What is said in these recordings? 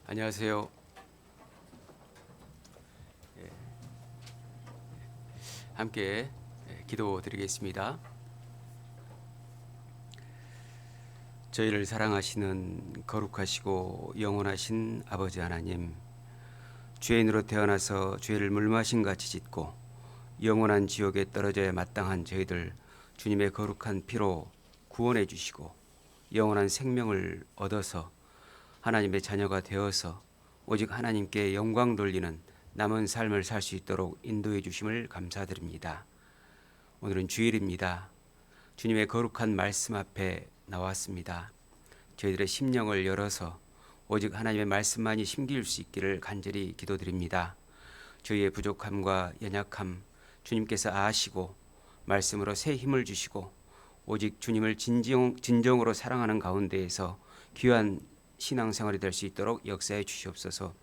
안녕하세요. 함께 기도 드리겠습니다. 저희를 사랑하시는 거룩하시고 영원하신 아버지 하나님, 죄인으로 태어나서 죄를 물마신같이 짓고 영원한 지옥에 떨어져야 마땅한 저희들 주님의 거룩한 피로 구원해 주시고 영원한 생명을 얻어서 하나님의 자녀가 되어서 오직 하나님께 영광 돌리는 남은 삶을 살 수 있도록 인도해 주심을 감사드립니다. 오늘은 주일입니다. 주님의 거룩한 말씀 앞에 나왔습니다. 저희들의 심령을 열어서 오직 하나님의 말씀만이 심길 수 있기를 간절히 기도드립니다. 저희의 부족함과 연약함 주님께서 아시고 말씀으로 새 힘을 주시고 오직 주님을 진정으로 사랑하는 가운데에서 귀한 신앙생활이 될 수 있도록 역사해 주시옵소서.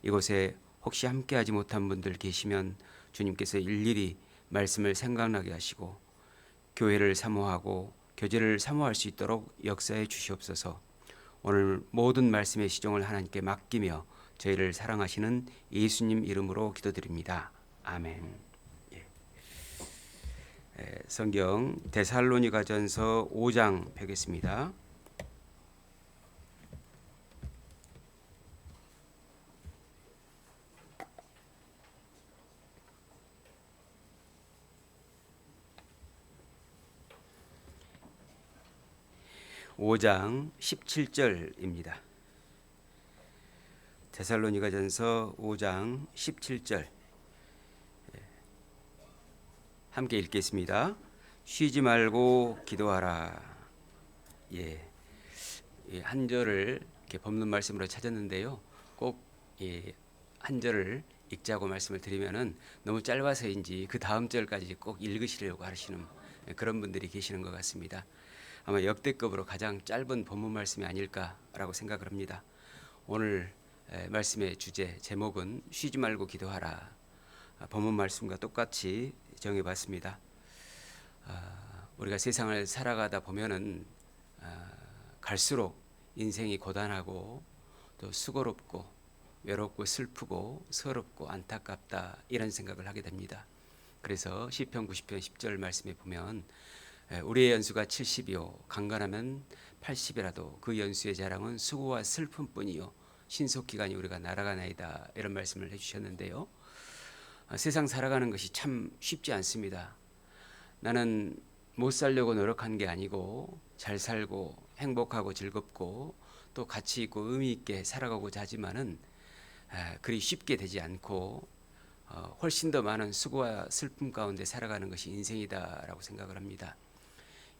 이곳에 혹시 함께하지 못한 분들 계시면 주님께서 일일이 말씀을 생각나게 하시고 교회를 사모하고 교제를 사모할 수 있도록 역사해 주시옵소서. 오늘 모든 말씀의 시종을 하나님께 맡기며 저희를 사랑하시는 예수님 이름으로 기도드립니다. 아멘. 성경 데살로니가전서 5장 펴겠습니다. 5장 17절입니다. 데살로니가전서 5장 17절 함께 읽겠습니다. 쉬지 말고 기도하라. 한 절을 이렇게 법문 말씀으로 찾았는데요. 꼭 한 절을 읽자고 말씀을 드리면은 너무 짧아서인지 그 다음 절까지 꼭 읽으시려고 하시는 그런 분들이 계시는 것 같습니다. 아마 역대급으로 가장 짧은 본문 말씀이 아닐까라고 생각을 합니다. 오늘 말씀의 주제 제목은 쉬지 말고 기도하라. 본문 말씀과 똑같이 정해봤습니다. 우리가 세상을 살아가다 보면은 갈수록 인생이 고단하고 또 수고롭고 외롭고 슬프고 서럽고 안타깝다 이런 생각을 하게 됩니다. 그래서 시편 90편 10절 말씀에 보면 우리의 연수가 70이요 강건하면 80이라도 그 연수의 자랑은 수고와 슬픔뿐이요 신속기간이 우리가 날아가나이다 이런 말씀을 해주셨는데요. 세상 살아가는 것이 참 쉽지 않습니다. 나는 못 살려고 노력한 게 아니고 잘 살고 행복하고 즐겁고 또 가치 있고 의미 있게 살아가고자 하지만은 그리 쉽게 되지 않고 훨씬 더 많은 수고와 슬픔 가운데 살아가는 것이 인생이다라고 생각을 합니다.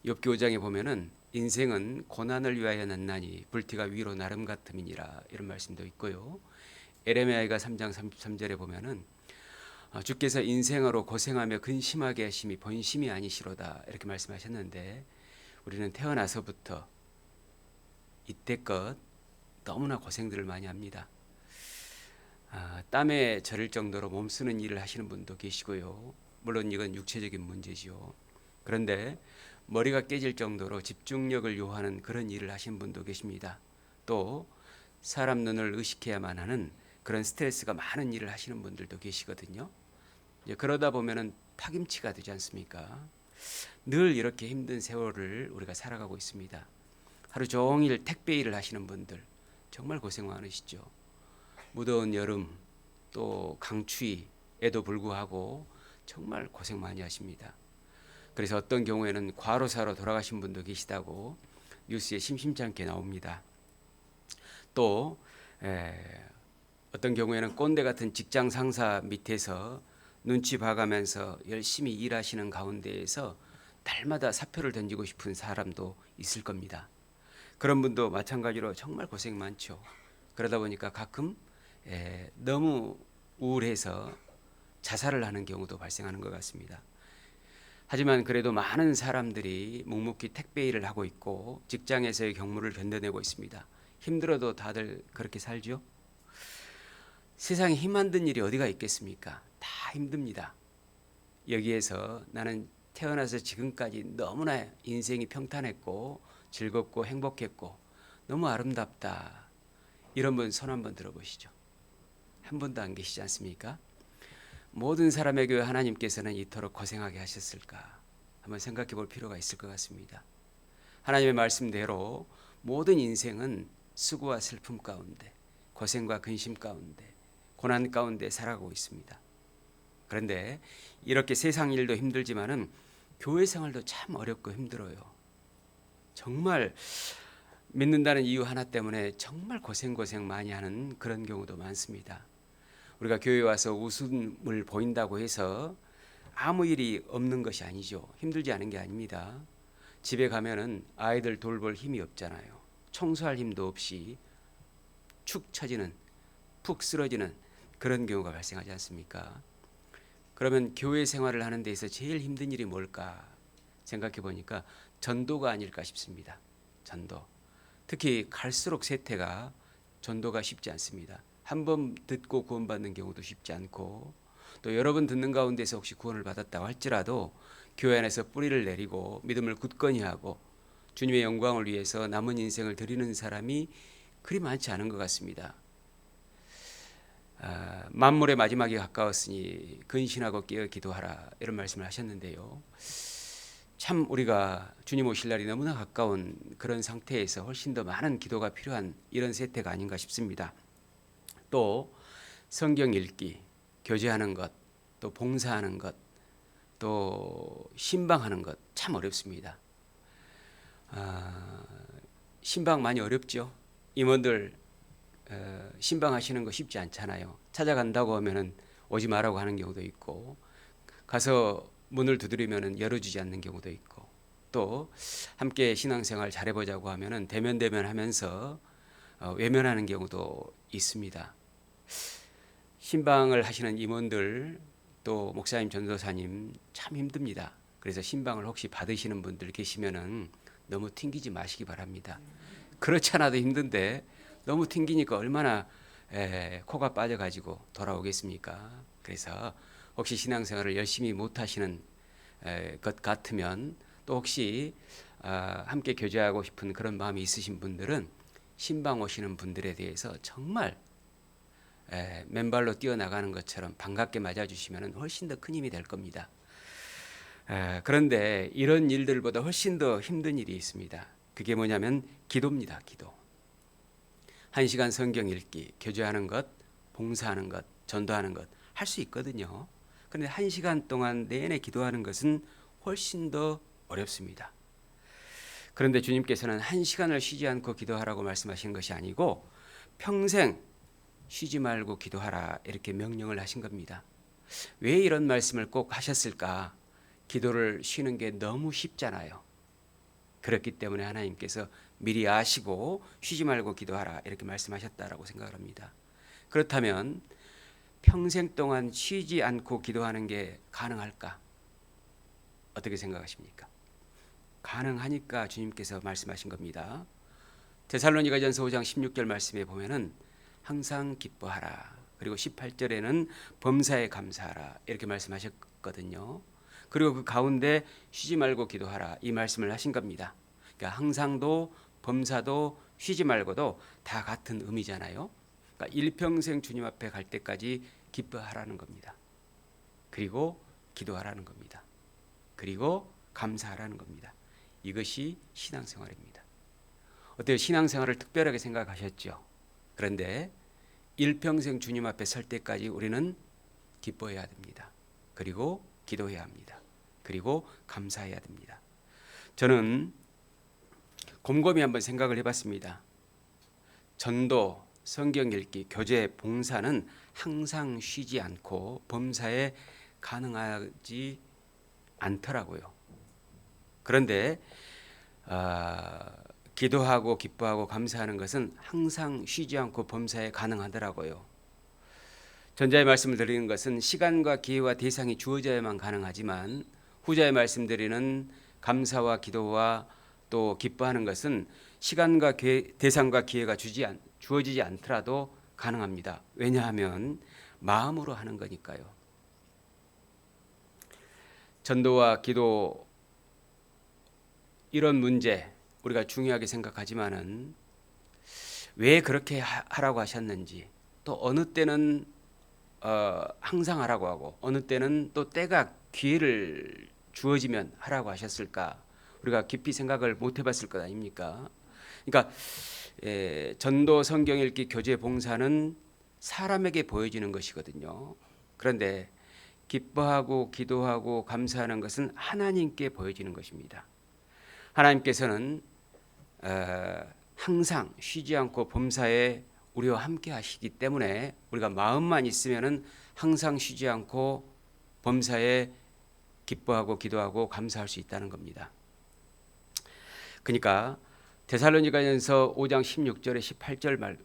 욥기 5장에 보면은 인생은 고난을 위하여 났나니 불티가 위로 나름 같음이니라 이런 말씀도 있고요. 에레미야가 3장 33절에 보면은 주께서 인생으로 고생하며 근심하게 하심이 본심이 아니시로다 이렇게 말씀하셨는데 우리는 태어나서부터 이때껏 너무나 고생들을 많이 합니다. 땀에 절일 정도로 몸쓰는 일을 하시는 분도 계시고요. 물론 이건 육체적인 문제지요. 그런데 머리가 깨질 정도로 집중력을 요하는 그런 일을 하시는 분도 계십니다. 또 사람 눈을 의식해야만 하는 그런 스트레스가 많은 일을 하시는 분들도 계시거든요. 그러다 보면은 파김치가 되지 않습니까? 늘 이렇게 힘든 세월을 우리가 살아가고 있습니다. 하루 종일 택배 일을 하시는 분들 정말 고생 많으시죠. 무더운 여름 또 강추위에도 불구하고 정말 고생 많이 하십니다. 그래서 어떤 경우에는 과로사로 돌아가신 분도 계시다고 뉴스에 심심찮게 나옵니다. 또 어떤 경우에는 꼰대 같은 직장 상사 밑에서 눈치 봐가면서 열심히 일하시는 가운데에서 날마다 사표를 던지고 싶은 사람도 있을 겁니다. 그런 분도 마찬가지로 정말 고생 많죠. 그러다 보니까 가끔 너무 우울해서 자살을 하는 경우도 발생하는 것 같습니다. 하지만 그래도 많은 사람들이 묵묵히 택배 일을 하고 있고 직장에서의 경무를 견뎌내고 있습니다. 힘들어도 다들 그렇게 살죠. 세상에 힘 안 든 일이 어디가 있겠습니까? 다 힘듭니다. 여기에서 나는 태어나서 지금까지 너무나 인생이 평탄했고 즐겁고 행복했고 너무 아름답다. 이런 분 손 한번 들어보시죠. 한 분도 안 계시지 않습니까? 모든 사람의 교회 하나님께서는 이토록 고생하게 하셨을까? 한번 생각해 볼 필요가 있을 것 같습니다. 하나님의 말씀대로 모든 인생은 수고와 슬픔 가운데, 고생과 근심 가운데, 고난 가운데 살아가고 있습니다. 그런데 이렇게 세상 일도 힘들지만은 교회 생활도 참 어렵고 힘들어요. 정말 믿는다는 이유 하나 때문에 정말 고생 많이 하는 그런 경우도 많습니다. 우리가 교회에 와서 웃음을 보인다고 해서 아무 일이 없는 것이 아니죠. 힘들지 않은 게 아닙니다. 집에 가면은 아이들 돌볼 힘이 없잖아요. 청소할 힘도 없이 축 처지는, 푹 쓰러지는 그런 경우가 발생하지 않습니까? 그러면 교회 생활을 하는 데서 제일 힘든 일이 뭘까 생각해 보니까 전도가 아닐까 싶습니다. 전도. 특히 갈수록 세태가 전도가 쉽지 않습니다. 한 번 듣고 구원받는 경우도 쉽지 않고, 또 여러 번 듣는 가운데서 혹시 구원을 받았다고 할지라도 교회 안에서 뿌리를 내리고 믿음을 굳건히 하고 주님의 영광을 위해서 남은 인생을 드리는 사람이 그리 많지 않은 것 같습니다. 만물의 마지막이 가까웠으니 근신하고 깨어 기도하라, 이런 말씀을 하셨는데요. 참 우리가 주님 오실 날이 너무나 가까운 그런 상태에서 훨씬 더 많은 기도가 필요한 이런 세태가 아닌가 싶습니다. 또 성경 읽기, 교제하는 것, 또 봉사하는 것, 또 신방하는 것 참 어렵습니다. 신방 많이 어렵죠. 임원들 신방하시는 거 쉽지 않잖아요. 찾아간다고 하면은 오지 마라고 하는 경우도 있고, 가서 문을 두드리면은 열어주지 않는 경우도 있고, 또 함께 신앙생활 잘해보자고 하면은 대면하면서 외면하는 경우도 있습니다. 신방을 하시는 임원들, 또 목사님, 전도사님 참 힘듭니다. 그래서 신방을 혹시 받으시는 분들 계시면은 너무 튕기지 마시기 바랍니다. 그렇지 않아도 힘든데 너무 튕기니까 얼마나 코가 빠져가지고 돌아오겠습니까? 그래서 혹시 신앙생활을 열심히 못하시는 것 같으면, 또 혹시 함께 교제하고 싶은 그런 마음이 있으신 분들은 신방 오시는 분들에 대해서 정말 맨발로 뛰어나가는 것처럼 반갑게 맞아주시면 훨씬 더 큰 힘이 될 겁니다. 그런데 이런 일들보다 훨씬 더 힘든 일이 있습니다. 그게 뭐냐면 기도입니다. 기도. 1시간 성경 읽기, 교제하는 것, 봉사하는 것, 전도하는 것 할 수 있거든요. 그런데 1시간 동안 내내 기도하는 것은 훨씬 더 어렵습니다. 그런데 주님께서는 1시간을 쉬지 않고 기도하라고 말씀하신 것이 아니고 평생 쉬지 말고 기도하라, 이렇게 명령을 하신 겁니다. 왜 이런 말씀을 꼭 하셨을까? 기도를 쉬는 게 너무 쉽잖아요. 그렇기 때문에 하나님께서 미리 아시고 쉬지 말고 기도하라, 이렇게 말씀하셨다라고 생각을 합니다. 그렇다면 평생 동안 쉬지 않고 기도하는 게 가능할까? 어떻게 생각하십니까? 가능하니까 주님께서 말씀하신 겁니다. 데살로니가전서 5장 16절 말씀에 보면은 항상 기뻐하라, 그리고 18절에는 범사에 감사하라, 이렇게 말씀하셨거든요. 그리고 그 가운데 쉬지 말고 기도하라, 이 말씀을 하신 겁니다. 그러니까 항상도 범사도 쉬지 말고도 다 같은 의미잖아요. 그러니까 일평생 주님 앞에 갈 때까지 기뻐하라는 겁니다. 그리고 기도하라는 겁니다. 그리고 감사하라는 겁니다. 이것이 신앙생활입니다. 어때요? 신앙생활을 특별하게 생각하셨죠? 그런데 일평생 주님 앞에 설 때까지 우리는 기뻐해야 됩니다. 그리고 기도해야 합니다. 그리고 감사해야 됩니다. 저는 곰곰이 한번 생각을 해봤습니다. 전도, 성경 읽기, 교제, 봉사는 항상 쉬지 않고 범사에 가능하지 않더라고요. 그런데 기도하고 기뻐하고 감사하는 것은 항상 쉬지 않고 범사에 가능하더라고요. 전자의 말씀을 드리는 것은 시간과 기회와 대상이 주어져야만 가능하지만, 후자의 말씀드리는 감사와 기도와 또 기뻐하는 것은 시간과 대상과 기회가 주어지지 않더라도 가능합니다. 왜냐하면 마음으로 하는 거니까요. 전도와 기도, 이런 문제 우리가 중요하게 생각하지만은 왜 그렇게 하라고 하셨는지, 또 어느 때는 항상 하라고 하고 어느 때는 또 때가 기회를 주어지면 하라고 하셨을까? 우리가 깊이 생각을 못 해봤을 것 아닙니까? 그러니까 전도, 성경 읽기, 교제, 봉사는 사람에게 보여지는 것이거든요. 그런데 기뻐하고 기도하고 감사하는 것은 하나님께 보여지는 것입니다. 하나님께서는 항상 쉬지 않고 범사에 우리와 함께 하시기 때문에 우리가 마음만 있으면은 항상 쉬지 않고 범사에 기뻐하고 기도하고 감사할 수 있다는 겁니다. 그러니까 데살로니가전서 5장 16절에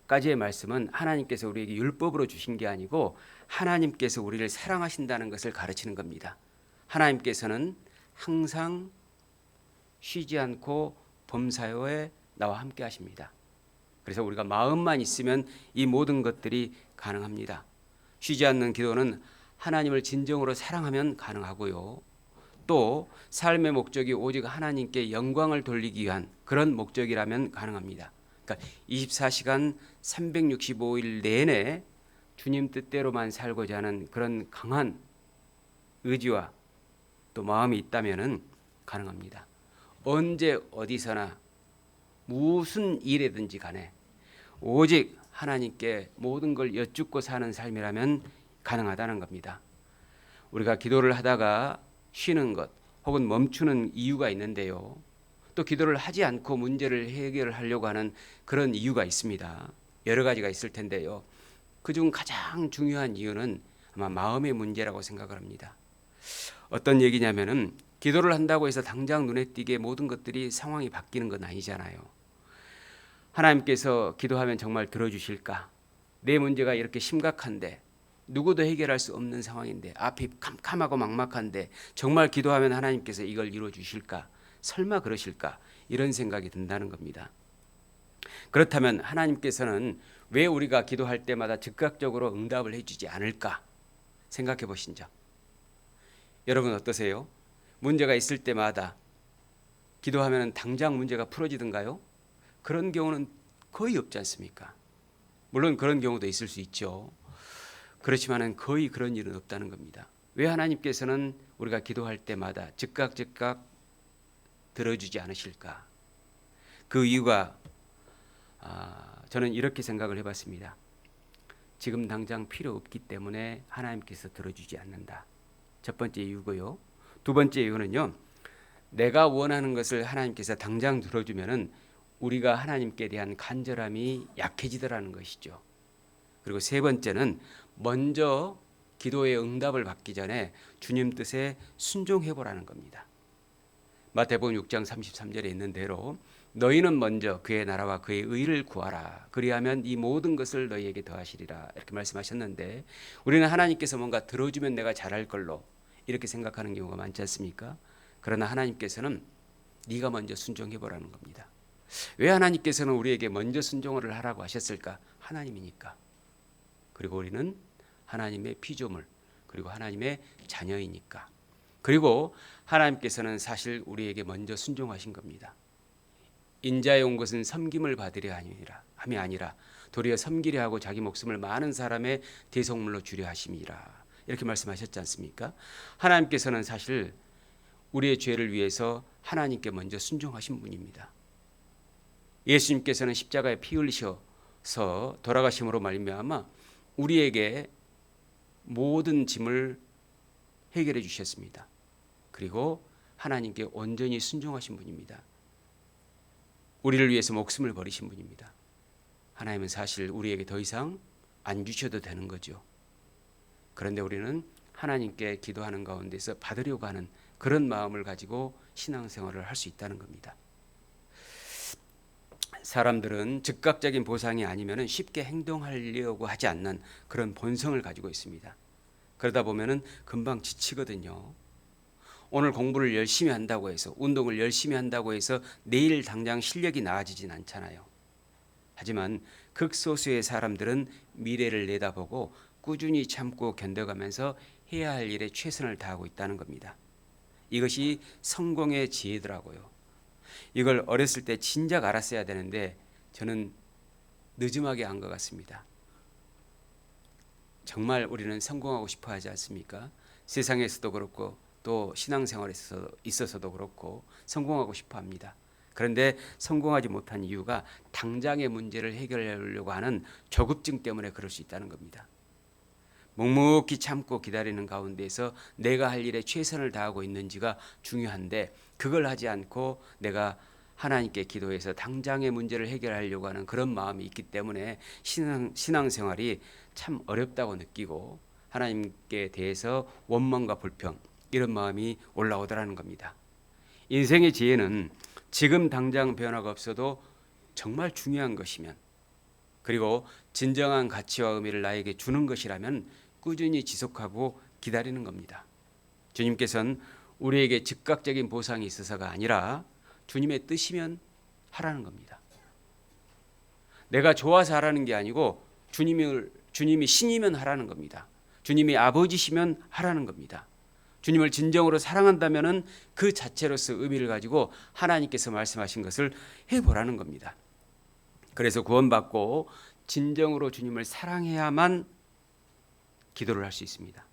18절까지의 말씀은 하나님께서 우리에게 율법으로 주신 게 아니고 하나님께서 우리를 사랑하신다는 것을 가르치는 겁니다. 하나님께서는 항상 쉬지 않고 범사에 나와 함께 하십니다. 그래서 우리가 마음만 있으면 이 모든 것들이 가능합니다. 쉬지 않는 기도는 하나님을 진정으로 사랑하면 가능하고요. 또 삶의 목적이 오직 하나님께 영광을 돌리기 위한 그런 목적이라면 가능합니다. 그러니까 24시간 365일 내내 주님 뜻대로만 살고자 하는 그런 강한 의지와 또 마음이 있다면 가능합니다. 언제 어디서나 무슨 일이든지 간에 오직 하나님께 모든 걸 여쭙고 사는 삶이라면 가능하다는 겁니다. 우리가 기도를 하다가 쉬는 것 혹은 멈추는 이유가 있는데요. 또 기도를 하지 않고 문제를 해결하려고 하는 그런 이유가 있습니다. 여러 가지가 있을 텐데요. 그중 가장 중요한 이유는 아마 마음의 문제라고 생각을 합니다. 어떤 얘기냐면은 기도를 한다고 해서 당장 눈에 띄게 모든 것들이 상황이 바뀌는 건 아니잖아요. 하나님께서 기도하면 정말 들어주실까? 내 문제가 이렇게 심각한데 누구도 해결할 수 없는 상황인데 앞이 캄캄하고 막막한데 정말 기도하면 하나님께서 이걸 이루어 주실까? 설마 그러실까? 이런 생각이 든다는 겁니다. 그렇다면 하나님께서는 왜 우리가 기도할 때마다 즉각적으로 응답을 해주지 않을까? 생각해 보신 적. 여러분 어떠세요? 문제가 있을 때마다 기도하면 당장 문제가 풀어지던가요? 그런 경우는 거의 없지 않습니까? 물론 그런 경우도 있을 수 있죠. 그렇지만은 거의 그런 일은 없다는 겁니다. 왜 하나님께서는 우리가 기도할 때마다 즉각 들어주지 않으실까? 그 이유가 저는 이렇게 생각을 해봤습니다. 지금 당장 필요 없기 때문에 하나님께서 들어주지 않는다. 첫 번째 이유고요. 두 번째 이유는요. 내가 원하는 것을 하나님께서 당장 들어주면은 우리가 하나님께 대한 간절함이 약해지더라는 것이죠. 그리고 세 번째는 먼저 기도의 응답을 받기 전에 주님 뜻에 순종해 보라는 겁니다. 마태복음 6장 33절에 있는 대로 너희는 먼저 그의 나라와 그의 의를 구하라. 그리하면 이 모든 것을 너희에게 더하시리라. 이렇게 말씀하셨는데 우리는 하나님께서 뭔가 들어주면 내가 잘할 걸로 이렇게 생각하는 경우가 많지 않습니까? 그러나 하나님께서는 네가 먼저 순종해 보라는 겁니다. 왜 하나님께서는 우리에게 먼저 순종을 하라고 하셨을까? 하나님이니까. 그리고 우리는 하나님의 피조물 그리고 하나님의 자녀이니까. 그리고 하나님께서는 사실 우리에게 먼저 순종하신 겁니다. 인자에 온 것은 섬김을 받으려 함이 아니라 도리어 섬기려 하고 자기 목숨을 많은 사람의 대속물로 주려 하심이라. 이렇게 말씀하셨지 않습니까? 하나님께서는 사실 우리의 죄를 위해서 하나님께 먼저 순종하신 분입니다. 예수님께서는 십자가에 피 흘리셔서 돌아가심으로 말미암아 우리에게 모든 짐을 해결해 주셨습니다. 그리고 하나님께 온전히 순종하신 분입니다. 우리를 위해서 목숨을 버리신 분입니다. 하나님은 사실 우리에게 더 이상 안 주셔도 되는 거죠. 그런데 우리는 하나님께 기도하는 가운데서 받으려고 하는 그런 마음을 가지고 신앙생활을 할 수 있다는 겁니다. 사람들은 즉각적인 보상이 아니면 쉽게 행동하려고 하지 않는 그런 본성을 가지고 있습니다. 그러다 보면은 금방 지치거든요. 오늘 공부를 열심히 한다고 해서 운동을 열심히 한다고 해서 내일 당장 실력이 나아지진 않잖아요. 하지만 극소수의 사람들은 미래를 내다보고 꾸준히 참고 견뎌가면서 해야 할 일에 최선을 다하고 있다는 겁니다. 이것이 성공의 지혜더라고요. 이걸 어렸을 때 진작 알았어야 되는데 저는 늦음하게 한 것 같습니다. 정말 우리는 성공하고 싶어 하지 않습니까? 세상에서도 그렇고 또 신앙생활에 있어서도 그렇고 성공하고 싶어 합니다. 그런데 성공하지 못한 이유가 당장의 문제를 해결하려고 하는 조급증 때문에 그럴 수 있다는 겁니다. 묵묵히 참고 기다리는 가운데서 내가 할 일에 최선을 다하고 있는지가 중요한데, 그걸 하지 않고 내가 하나님께 기도해서 당장의 문제를 해결하려고 하는 그런 마음이 있기 때문에 신앙생활이 참 어렵다고 느끼고 하나님께 대해서 원망과 불평, 이런 마음이 올라오더라는 겁니다. 인생의 지혜는 지금 당장 변화가 없어도 정말 중요한 것이면, 그리고 진정한 가치와 의미를 나에게 주는 것이라면 꾸준히 지속하고 기다리는 겁니다. 주님께서는 우리에게 즉각적인 보상이 있어서가 아니라 주님의 뜻이면 하라는 겁니다. 내가 좋아서 하라는 게 아니고 주님이 신이면 하라는 겁니다. 주님이 아버지시면 하라는 겁니다. 주님을 진정으로 사랑한다면은 그 자체로서 의미를 가지고 하나님께서 말씀하신 것을 해보라는 겁니다. 그래서 구원받고 진정으로 주님을 사랑해야만 기도를 할 수 있습니다.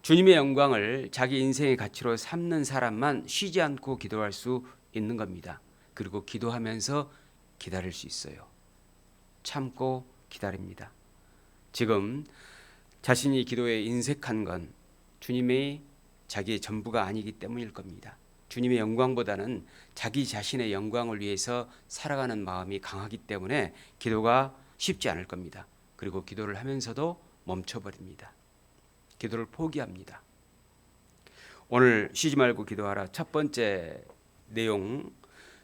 주님의 영광을 자기 인생의 가치로 삼는 사람만 쉬지 않고 기도할 수 있는 겁니다. 그리고 기도하면서 기다릴 수 있어요. 참고 기다립니다. 지금 자신이 기도에 인색한 건 주님의 자기의 전부가 아니기 때문일 겁니다. 주님의 영광보다는 자기 자신의 영광을 위해서 살아가는 마음이 강하기 때문에 기도가 쉽지 않을 겁니다. 그리고 기도를 하면서도 멈춰버립니다. 기도를 포기합니다. 오늘 쉬지 말고 기도하라 첫 번째 내용,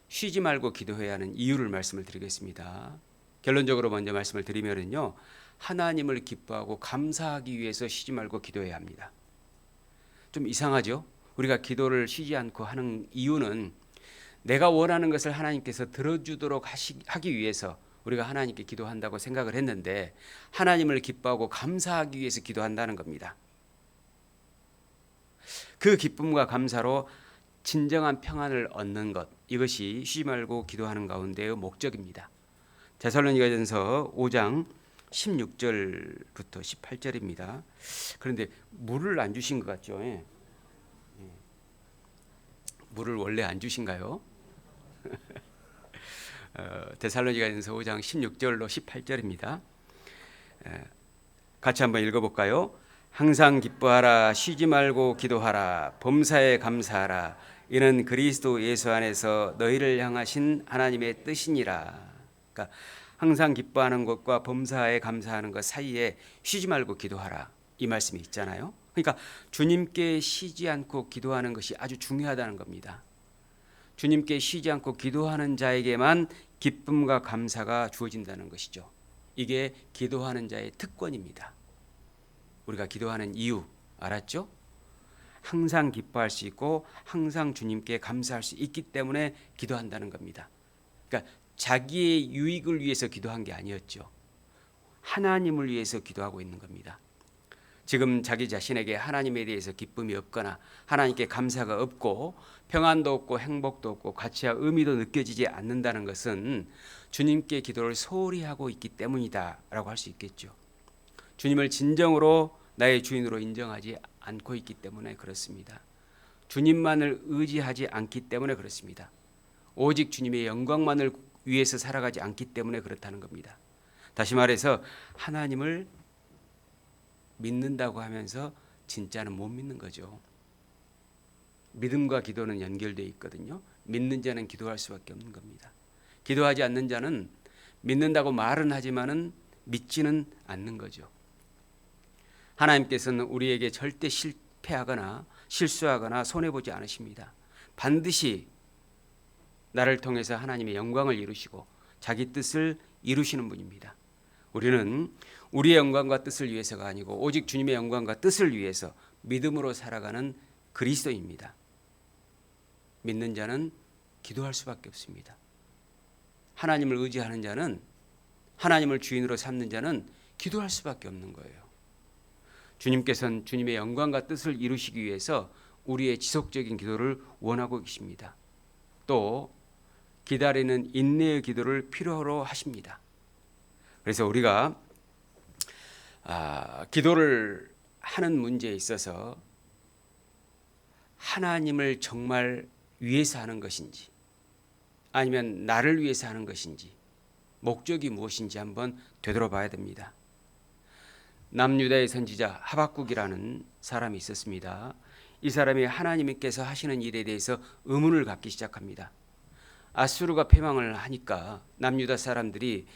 쉬지 말고 기도해야 하는 이유를 말씀을 드리겠습니다. 결론적으로 먼저 말씀을 드리면요, 하나님을 기뻐하고 감사하기 위해서 쉬지 말고 기도해야 합니다. 좀 이상하죠? 우리가 기도를 쉬지 않고 하는 이유는 내가 원하는 것을 하나님께서 들어주도록 하기 위해서 우리가 하나님께 기도한다고 생각을 했는데, 하나님을 기뻐하고 감사하기 위해서 기도한다는 겁니다. 그 기쁨과 감사로 진정한 평안을 얻는 것, 이것이 쉬지 말고 기도하는 가운데의 목적입니다. 데살로니가전서 5장 16절부터 18절입니다. 그런데 물을 안 주신 것 같죠? 물을 원래 안 주신가요? 데살로니가전서 5장 16절로 18절입니다. 같이 한번 읽어볼까요? 항상 기뻐하라, 쉬지 말고 기도하라, 범사에 감사하라. 이는 그리스도 예수 안에서 너희를 향하신 하나님의 뜻이니라. 그러니까 항상 기뻐하는 것과 범사에 감사하는 것 사이에 쉬지 말고 기도하라, 이 말씀이 있잖아요. 그러니까 주님께 쉬지 않고 기도하는 것이 아주 중요하다는 겁니다. 주님께 쉬지 않고 기도하는 자에게만 기쁨과 감사가 주어진다는 것이죠. 이게 기도하는 자의 특권입니다. 우리가 기도하는 이유 알았죠? 항상 기뻐할 수 있고 항상 주님께 감사할 수 있기 때문에 기도한다는 겁니다. 그러니까 자기의 유익을 위해서 기도한 게 아니었죠. 하나님을 위해서 기도하고 있는 겁니다. 지금 자기 자신에게 하나님에 대해서 기쁨이 없거나 하나님께 감사가 없고 평안도 없고 행복도 없고 가치와 의미도 느껴지지 않는다는 것은 주님께 기도를 소홀히 하고 있기 때문이다라고 할 수 있겠죠. 주님을 진정으로 나의 주인으로 인정하지 않고 있기 때문에 그렇습니다. 주님만을 의지하지 않기 때문에 그렇습니다. 오직 주님의 영광만을 위해서 살아가지 않기 때문에 그렇다는 겁니다. 다시 말해서 하나님을 믿는다고 하면서 진짜는 못 믿는 거죠. 믿음과 기도는 연결되어 있거든요. 믿는 자는 기도할 수밖에 없는 겁니다. 기도하지 않는 자는 믿는다고 말은 하지만은 믿지는 않는 거죠. 하나님께서는 우리에게 절대 실패하거나 실수하거나 손해보지 않으십니다. 반드시 나를 통해서 하나님의 영광을 이루시고 자기 뜻을 이루시는 분입니다. 우리는 우리의 영광과 뜻을 위해서가 아니고 오직 주님의 영광과 뜻을 위해서 믿음으로 살아가는 그리스도입니다. 믿는 자는 기도할 수밖에 없습니다. 하나님을 의지하는 자는, 하나님을 주인으로 삼는 자는 기도할 수밖에 없는 거예요. 주님께서는 주님의 영광과 뜻을 이루시기 위해서 우리의 지속적인 기도를 원하고 계십니다. 또 기다리는 인내의 기도를 필요로 하십니다. 그래서 우리가 기도를 하는 문제에 있어서 하나님을 정말 위해서 하는 것인지 아니면 나를 위해서 하는 것인지 목적이 무엇인지 한번 되돌아봐야 됩니다. 남유다의 선지자 하박국이라는 사람이 있었습니다. 이 사람이 하나님께서 하시는 일에 대해서 의문을 갖기 시작합니다. 아수르가 패망을 하니까 남유다 사람들이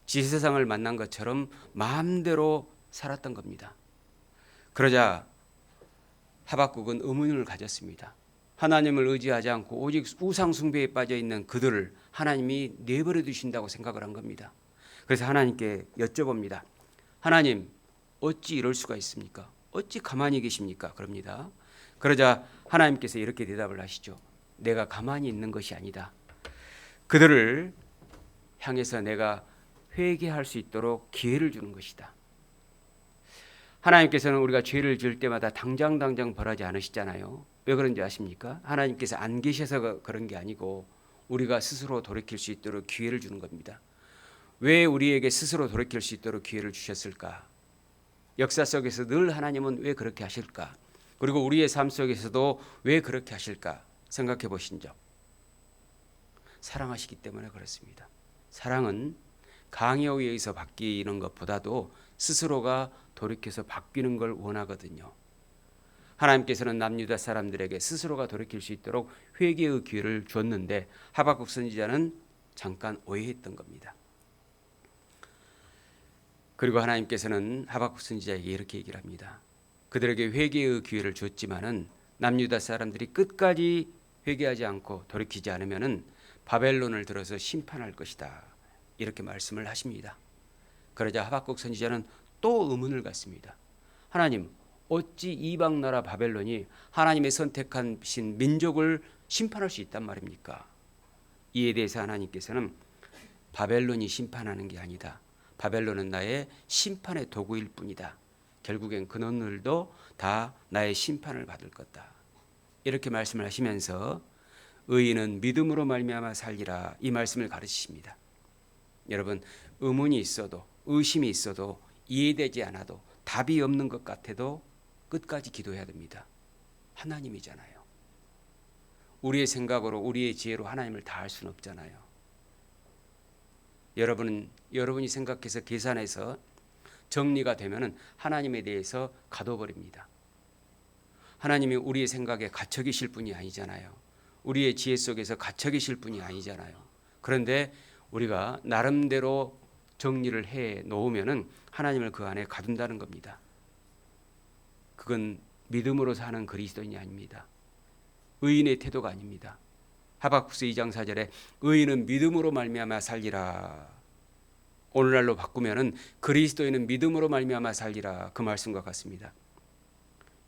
지세상을 만난 것처럼 마음대로 살았던 겁니다. 그러자 하박국은 의문을 가졌습니다. 하나님을 의지하지 않고 오직 우상 숭배에 빠져 있는 그들을 하나님이 내버려 두신다고 생각을 한 겁니다. 그래서 하나님께 여쭤봅니다. 하나님, 어찌 이럴 수가 있습니까? 어찌 가만히 계십니까? 그럽니다. 그러자 하나님께서 이렇게 대답을 하시죠. 내가 가만히 있는 것이 아니다. 그들을 향해서 내가 회개할 수 있도록 기회를 주는 것이다. 하나님께서는 우리가 죄를 지을 때마다 당장 벌하지 않으시잖아요. 왜 그런지 아십니까? 하나님께서 안 계셔서 그런 게 아니고 우리가 스스로 돌이킬 수 있도록 기회를 주는 겁니다. 왜 우리에게 스스로 돌이킬 수 있도록 기회를 주셨을까? 역사 속에서 늘 하나님은 왜 그렇게 하실까? 그리고 우리의 삶 속에서도 왜 그렇게 하실까? 생각해 보신 적? 사랑하시기 때문에 그렇습니다. 사랑은 강요에 의해서 바뀌는 것보다도 스스로가 돌이켜서 바뀌는 걸 원하거든요. 하나님께서는 남유다 사람들에게 스스로가 돌이킬 수 있도록 회개의 기회를 줬는데 하박국 선지자는 잠깐 오해했던 겁니다. 그리고 하나님께서는 하박국 선지자에게 이렇게 얘기를 합니다. 그들에게 회개의 기회를 줬지만은 남유다 사람들이 끝까지 회개하지 않고 돌이키지 않으면은 바벨론을 들어서 심판할 것이다. 이렇게 말씀을 하십니다. 그러자 하박국 선지자는 또 의문을 갖습니다. 하나님, 어찌 이방 나라 바벨론이 하나님의 선택하신 민족을 심판할 수 있단 말입니까? 이에 대해서 하나님께서는 바벨론이 심판하는 게 아니다. 바벨론은 나의 심판의 도구일 뿐이다. 결국엔 그놈들도 다 나의 심판을 받을 거다. 이렇게 말씀을 하시면서 의인은 믿음으로 말미암아 살리라 이 말씀을 가르치십니다. 여러분, 의문이 있어도 의심이 있어도 이해되지 않아도 답이 없는 것 같아도 끝까지 기도해야 됩니다. 하나님이잖아요. 우리의 생각으로 우리의 지혜로 하나님을 다 할 수는 없잖아요. 여러분이 생각해서 계산해서 정리가 되면은 하나님에 대해서 가둬버립니다. 하나님이 우리의 생각에 갇혀 계실 분이 아니잖아요. 우리의 지혜 속에서 갇혀 계실 분이 아니잖아요. 그런데 우리가 나름대로 정리를 해 놓으면은 하나님을 그 안에 가둔다는 겁니다. 그건 믿음으로 사는 그리스도인이 아닙니다. 의인의 태도가 아닙니다. 하박국서 2장 4절에 의인은 믿음으로 말미암아 살리라. 오늘날로 바꾸면은 그리스도인은 믿음으로 말미암아 살리라 그 말씀과 같습니다.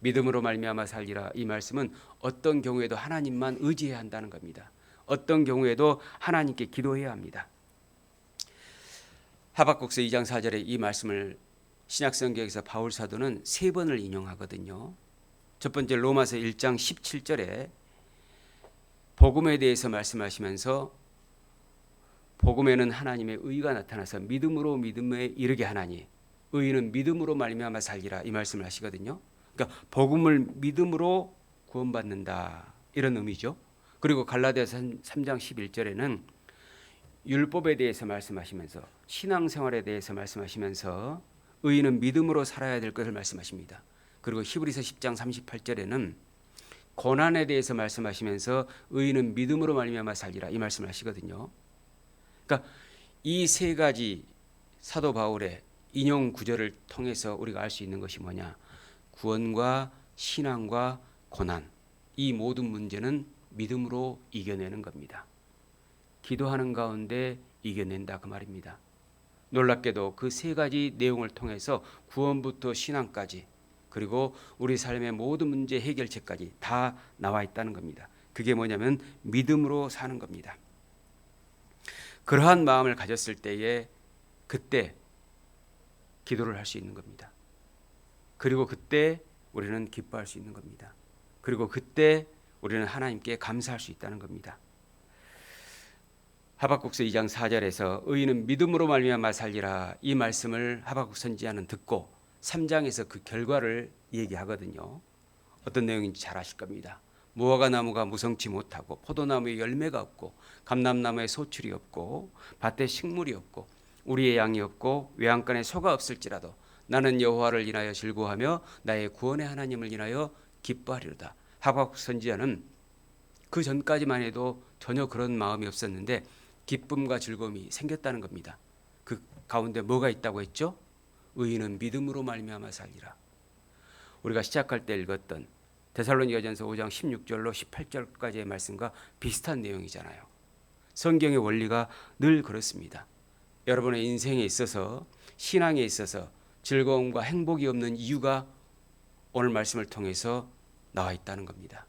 믿음으로 말미암아 살리라 이 말씀은 어떤 경우에도 하나님만 의지해야 한다는 겁니다. 어떤 경우에도 하나님께 기도해야 합니다. 하박국서 2장 4절에 이 말씀을 신약성경에서 바울 사도는 3번을 인용하거든요. 첫 번째 로마서 1장 17절에 복음에 대해서 말씀하시면서 복음에는 하나님의 의가 나타나서 믿음으로 믿음에 이르게 하나니 의인은 믿음으로 말미암아 살리라 이 말씀을 하시거든요. 그러니까 복음을 믿음으로 구원받는다 이런 의미죠. 그리고 갈라디아서 3장 11절에는 율법에 대해서 말씀하시면서 신앙생활에 대해서 말씀하시면서 의인은 믿음으로 살아야 될 것을 말씀하십니다. 그리고 히브리서 10장 38절에는 고난에 대해서 말씀하시면서 의인은 믿음으로 말미암아 살리라 이 말씀을 하시거든요. 그러니까 이 세 가지 사도 바울의 인용 구절을 통해서 우리가 알 수 있는 것이 뭐냐? 구원과 신앙과 고난 이 모든 문제는 믿음으로 이겨내는 겁니다. 기도하는 가운데 이겨낸다 그 말입니다. 놀랍게도 그 세 가지 내용을 통해서 구원부터 신앙까지 그리고 우리 삶의 모든 문제 해결책까지 다 나와 있다는 겁니다. 그게 뭐냐면 믿음으로 사는 겁니다. 그러한 마음을 가졌을 때에 그때 기도를 할 수 있는 겁니다. 그리고 그때 우리는 기뻐할 수 있는 겁니다. 그리고 그때 우리는 하나님께 감사할 수 있다는 겁니다. 하박국서 2장 4절에서 의인은 믿음으로 말미암아 살리라 이 말씀을 하박국 선지자는 듣고 3장에서 그 결과를 얘기하거든요. 어떤 내용인지 잘 아실 겁니다. 무화과 나무가 무성치 못하고 포도나무에 열매가 없고 감람나무에 소출이 없고 밭에 식물이 없고 우리의 양이 없고 외양간에 소가 없을지라도 나는 여호와를 인하여 즐거워하며 나의 구원의 하나님을 인하여 기뻐하리로다. 하박국 선지자는 그 전까지만 해도 전혀 그런 마음이 없었는데 기쁨과 즐거움이 생겼다는 겁니다. 그 가운데 뭐가 있다고 했죠? 의인은 믿음으로 말미암아 살리라. 우리가 시작할 때 읽었던 데살로니가전서 5장 16절로 18절까지의 말씀과 비슷한 내용이잖아요. 성경의 원리가 늘 그렇습니다. 여러분의 인생에 있어서 신앙에 있어서 즐거움과 행복이 없는 이유가 오늘 말씀을 통해서 나와 있다는 겁니다.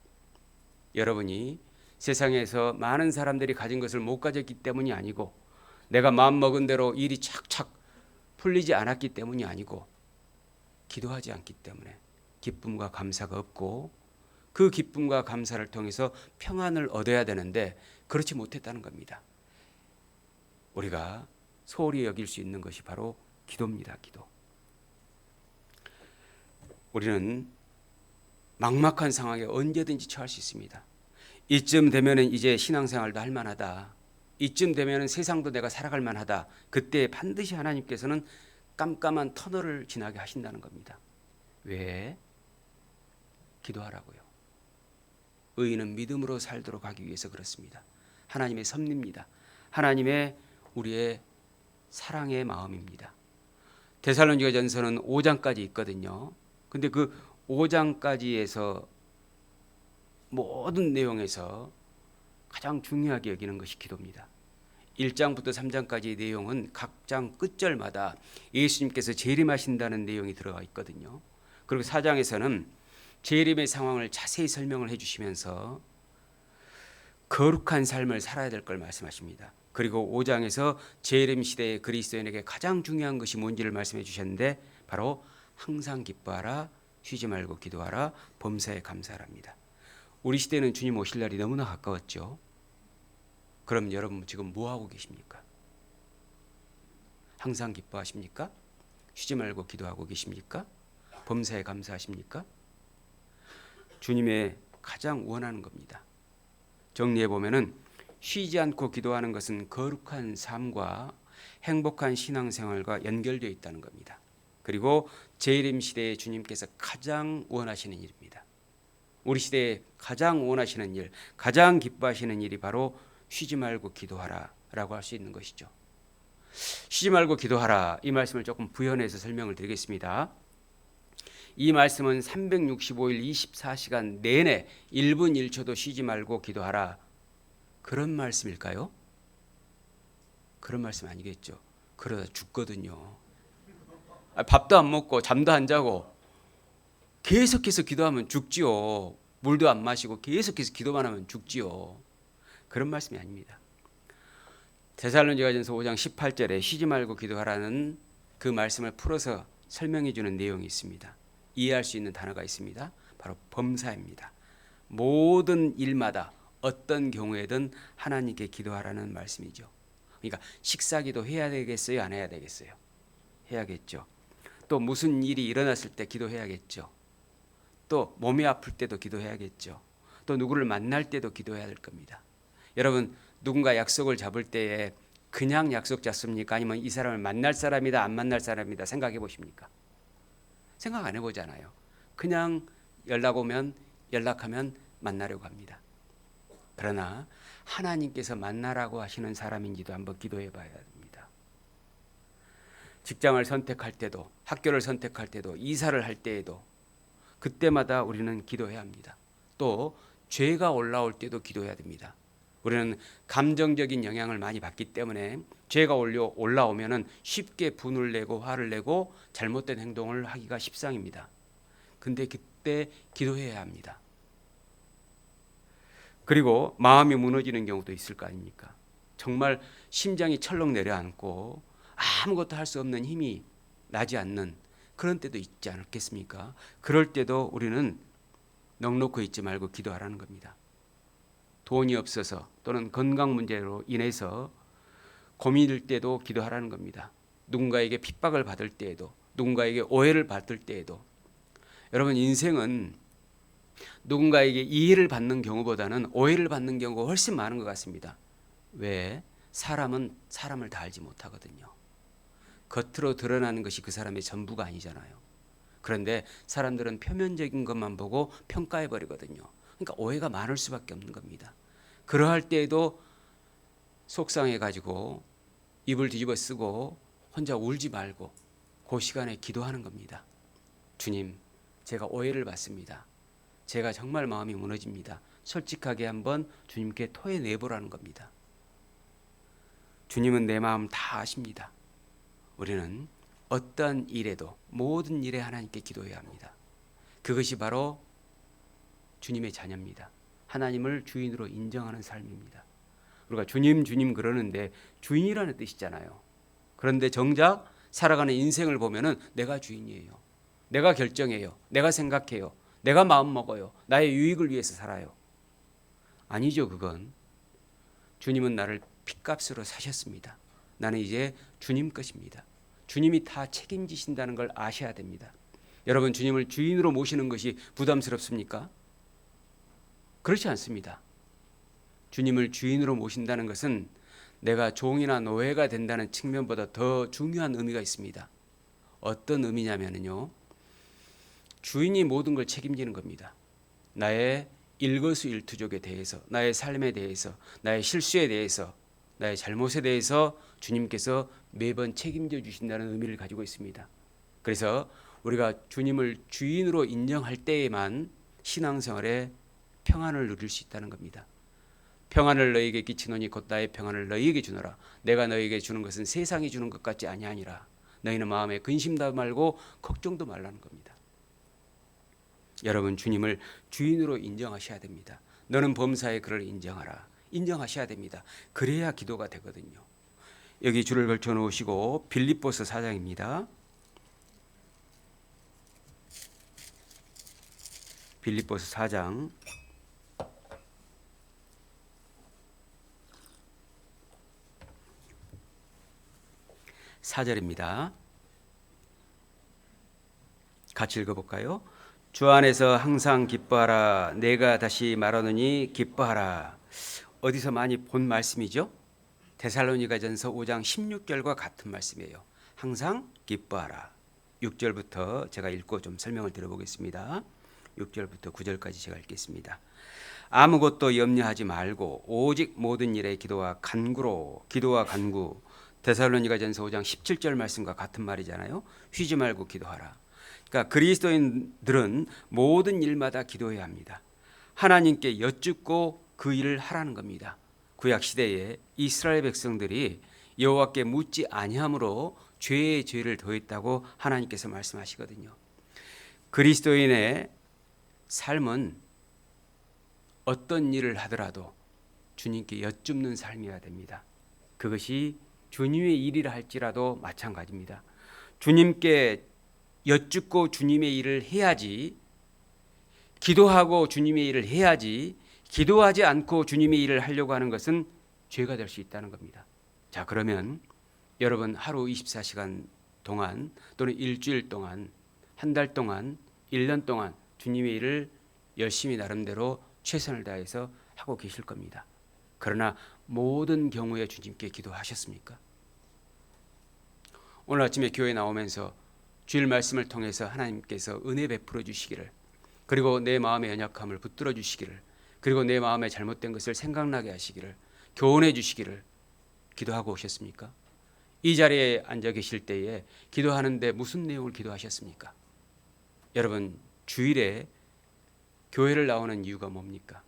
여러분이 세상에서 많은 사람들이 가진 것을 못 가졌기 때문이 아니고 내가 마음먹은 대로 일이 착착 풀리지 않았기 때문이 아니고 기도하지 않기 때문에 기쁨과 감사가 없고 그 기쁨과 감사를 통해서 평안을 얻어야 되는데 그렇지 못했다는 겁니다. 우리가 소홀히 여길 수 있는 것이 바로 기도입니다. 기도. 우리는 막막한 상황에 언제든지 처할 수 있습니다. 이쯤 되면은 이제 신앙생활도 할 만하다. 이쯤 되면은 세상도 내가 살아갈 만하다. 그때 반드시 하나님께서는 깜깜한 터널을 지나게 하신다는 겁니다. 왜? 기도하라고요. 의인은 믿음으로 살도록 하기 위해서 그렇습니다. 하나님의 섭리입니다. 하나님의 우리의 사랑의 마음입니다. 데살로니가전서는 5장까지 있거든요. 근데 그 5장까지에서 모든 내용에서 가장 중요하게 여기는 것이 기도입니다. 1장부터 3장까지의 내용은 각 장 끝절마다 예수님께서 재림하신다는 내용이 들어가 있거든요. 그리고 4장에서는 재림의 상황을 자세히 설명을 해주시면서 거룩한 삶을 살아야 될 걸 말씀하십니다. 그리고 5장에서 재림 시대의 그리스도인에게 가장 중요한 것이 뭔지를 말씀해 주셨는데 바로 항상 기뻐하라, 쉬지 말고 기도하라, 범사에 감사하랍니다. 우리 시대는 주님 오실 날이 너무나 가까웠죠. 그럼 여러분 지금 뭐 하고 계십니까? 항상 기뻐하십니까? 쉬지 말고 기도하고 계십니까? 범사에 감사하십니까? 주님의 가장 원하는 겁니다. 정리해 보면은 쉬지 않고 기도하는 것은 거룩한 삶과 행복한 신앙생활과 연결되어 있다는 겁니다. 그리고 재림 시대에 주님께서 가장 원하시는 일입니다. 우리 시대에 가장 원하시는 일, 가장 기뻐하시는 일이 바로 쉬지 말고 기도하라라고 할 수 있는 것이죠. 쉬지 말고 기도하라 이 말씀을 조금 부연해서 설명을 드리겠습니다. 이 말씀은 365일 24시간 내내 1분 1초도 쉬지 말고 기도하라 그런 말씀일까요? 그런 말씀 아니겠죠. 그러다 죽거든요. 밥도 안 먹고 잠도 안 자고 계속해서 기도하면 죽지요. 물도 안 마시고 계속해서 기도만 하면 죽지요. 그런 말씀이 아닙니다. 데살로니가전서 5장 18절에 쉬지 말고 기도하라는 그 말씀을 풀어서 설명해 주는 내용이 있습니다. 이해할 수 있는 단어가 있습니다. 바로 범사입니다. 모든 일마다 어떤 경우에든 하나님께 기도하라는 말씀이죠. 그러니까 식사기도 해야 되겠어요? 안 해야 되겠어요? 해야겠죠. 또 무슨 일이 일어났을 때 기도해야겠죠. 또 몸이 아플 때도 기도해야겠죠. 또 누구를 만날 때도 기도해야 될 겁니다. 여러분 누군가 약속을 잡을 때에 그냥 약속 잡습니까? 아니면 이 사람을 만날 사람이다 안 만날 사람이다 생각해 보십니까? 생각 안 해보잖아요. 그냥 연락 오면 연락하면 만나려고 합니다. 그러나 하나님께서 만나라고 하시는 사람인지도 한번 기도해 봐야 됩니다. 직장을 선택할 때도 학교를 선택할 때도 이사를 할 때에도 그때마다 우리는 기도해야 합니다. 또 죄가 올라올 때도 기도해야 됩니다. 우리는 감정적인 영향을 많이 받기 때문에 죄가 올라오면 쉽게 분을 내고 화를 내고 잘못된 행동을 하기가 십상입니다. 근데 그때 기도해야 합니다. 그리고 마음이 무너지는 경우도 있을 거 아닙니까? 정말 심장이 철렁 내려앉고 아무것도 할 수 없는 힘이 나지 않는 그런 때도 있지 않겠습니까? 그럴 때도 우리는 넋놓고 있지 말고 기도하라는 겁니다. 돈이 없어서 또는 건강 문제로 인해서 고민일 때도 기도하라는 겁니다. 누군가에게 핍박을 받을 때에도, 누군가에게 오해를 받을 때에도. 여러분, 인생은 누군가에게 이해를 받는 경우보다는 오해를 받는 경우가 훨씬 많은 것 같습니다. 왜? 사람은 사람을 다 알지 못하거든요. 겉으로 드러나는 것이 그 사람의 전부가 아니잖아요. 그런데 사람들은 표면적인 것만 보고 평가해 버리거든요. 그러니까 오해가 많을 수밖에 없는 겁니다. 그러할 때에도 속상해 가지고 입을 뒤집어 쓰고 혼자 울지 말고 그 시간에 기도하는 겁니다. 주님, 제가 오해를 받습니다. 제가 정말 마음이 무너집니다. 솔직하게 한번 주님께 토해내 보라는 겁니다. 주님은 내 마음 다 아십니다. 우리는 어떠한 일에도 모든 일에 하나님께 기도해야 합니다. 그것이 바로 주님의 자녀입니다. 하나님을 주인으로 인정하는 삶입니다. 우리가 주님 주님 그러는데 주인이라는 뜻이잖아요. 그런데 정작 살아가는 인생을 보면은 내가 주인이에요. 내가 결정해요. 내가 생각해요. 내가 마음 먹어요. 나의 유익을 위해서 살아요. 아니죠, 그건. 주님은 나를 핏값으로 사셨습니다. 나는 이제 주님 것입니다. 주님이 다 책임지신다는 걸 아셔야 됩니다. 여러분, 주님을 주인으로 모시는 것이 부담스럽습니까? 그렇지 않습니다. 주님을 주인으로 모신다는 것은 내가 종이나 노예가 된다는 측면보다 더 중요한 의미가 있습니다. 어떤 의미냐면요, 주인이 모든 걸 책임지는 겁니다. 나의 일거수일투족에 대해서, 나의 삶에 대해서, 나의 실수에 대해서, 나의 잘못에 대해서 주님께서 매번 책임져 주신다는 의미를 가지고 있습니다. 그래서 우리가 주님을 주인으로 인정할 때에만 신앙생활에 평안을 누릴 수 있다는 겁니다. 평안을 너희에게 끼치노니 곧 나의 평안을 너희에게 주노라. 내가 너희에게 주는 것은 세상이 주는 것 같지 아니하니라. 너희는 마음에 근심도 말고 걱정도 말라는 겁니다. 여러분, 주님을 주인으로 인정하셔야 됩니다. 너는 범사에 그를 인정하라. 인정하셔야 됩니다. 그래야 기도가 되거든요. 여기 줄을 걸쳐 놓으시고 빌립보서 4장입니다. 빌립보서 4장 4절입니다. 같이 읽어볼까요? 주 안에서 항상 기뻐하라. 내가 다시 말하노니 기뻐하라. 어디서 많이 본 말씀이죠? 데살로니가전서 5장 16절과 같은 말씀이에요. 항상 기뻐하라. 6절부터 제가 읽고 좀 설명을 드려보겠습니다. 6절부터 9절까지 제가 읽겠습니다. 아무것도 염려하지 말고 오직 모든 일에 기도와 간구. 데살로니가전서 5장 17절 말씀과 같은 말이잖아요. 쉬지 말고 기도하라. 그러니까 그리스도인들은 모든 일마다 기도해야 합니다. 하나님께 여쭙고 그 일을 하라는 겁니다. 구약 시대에 이스라엘 백성들이 여호와께 묻지 아니함으로 죄에 죄를 더했다고 하나님께서 말씀하시거든요. 그리스도인의 삶은 어떤 일을 하더라도 주님께 여쭙는 삶이어야 됩니다. 그것이 주님의 일이라 할지라도 마찬가지입니다. 주님께 여쭙고 주님의 일을 해야지, 기도하고 주님의 일을 해야지, 기도하지 않고 주님의 일을 하려고 하는 것은 죄가 될 수 있다는 겁니다. 자, 그러면 여러분 하루 24시간 동안 또는 일주일 동안, 한 달 동안, 1년 동안 주님의 일을 열심히 나름대로 최선을 다해서 하고 계실 겁니다. 그러나 모든 경우에 주님께 기도하셨습니까? 오늘 아침에 교회 나오면서 주일 말씀을 통해서 하나님께서 은혜 베풀어 주시기를, 그리고 내 마음의 연약함을 붙들어 주시기를, 그리고 내 마음에 잘못된 것을 생각나게 하시기를, 교훈해 주시기를 기도하고 오셨습니까? 이 자리에 앉아 계실 때에 기도하는데 무슨 내용을 기도하셨습니까? 여러분, 주일에 교회를 나오는 이유가 뭡니까?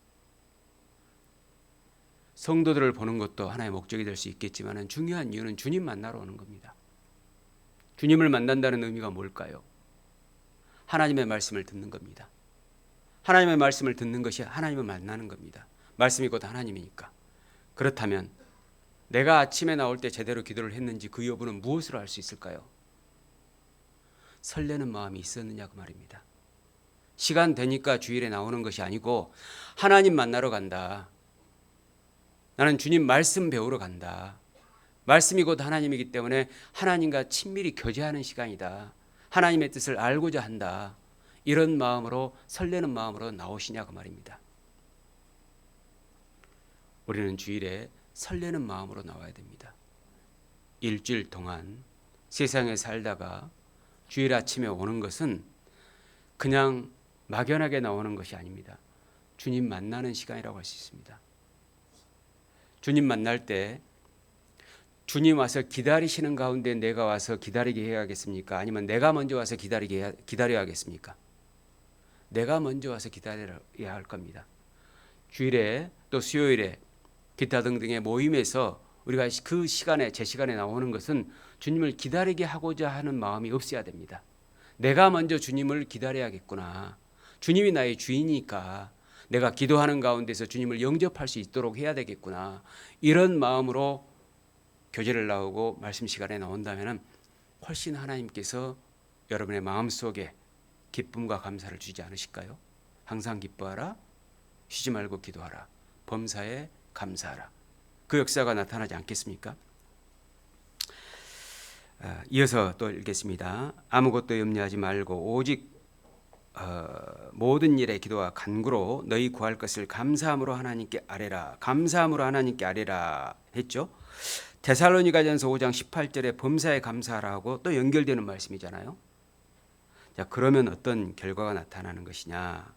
성도들을 보는 것도 하나의 목적이 될 수 있겠지만 중요한 이유는 주님 만나러 오는 겁니다. 주님을 만난다는 의미가 뭘까요? 하나님의 말씀을 듣는 겁니다. 하나님의 말씀을 듣는 것이 하나님을 만나는 겁니다. 말씀이 곧 하나님이니까. 그렇다면 내가 아침에 나올 때 제대로 기도를 했는지 그 여부는 무엇으로 알 수 있을까요? 설레는 마음이 있었느냐 그 말입니다. 시간 되니까 주일에 나오는 것이 아니고 하나님 만나러 간다. 나는 주님 말씀 배우러 간다. 말씀이 곧 하나님이기 때문에 하나님과 친밀히 교제하는 시간이다. 하나님의 뜻을 알고자 한다. 이런 마음으로, 설레는 마음으로 나오시냐 그 말입니다. 우리는 주일에 설레는 마음으로 나와야 됩니다. 일주일 동안 세상에 살다가 주일 아침에 오는 것은 그냥 막연하게 나오는 것이 아닙니다. 주님 만나는 시간이라고 할 수 있습니다. 주님 만날 때 주님 와서 기다리시는 가운데 내가 와서 기다리게 해야겠습니까? 아니면 내가 먼저 와서 기다려야 하겠습니까? 내가 먼저 와서 기다려야 할 겁니다. 주일에 또 수요일에 기타 등등의 모임에서 우리가 그 시간에, 제 시간에 나오는 것은 주님을 기다리게 하고자 하는 마음이 없어야 됩니다. 내가 먼저 주님을 기다려야겠구나. 주님이 나의 주인이니까 내가 기도하는 가운데서 주님을 영접할 수 있도록 해야 되겠구나. 이런 마음으로 교제를 나오고 말씀 시간에 나온다면 훨씬 하나님께서 여러분의 마음속에 기쁨과 감사를 주지 않으실까요? 항상 기뻐하라, 쉬지 말고 기도하라, 범사에 감사하라. 그 역사가 나타나지 않겠습니까? 이어서 또 읽겠습니다. 아무것도 염려하지 말고 오직 모든 일에 기도와 간구로 너희 구할 것을 감사함으로 하나님께 아뢰라. 감사함으로 하나님께 아뢰라 했죠. 데살로니가전서 5장 18절에 범사에 감사하라고 또 연결되는 말씀이잖아요. 자, 그러면 어떤 결과가 나타나는 것이냐?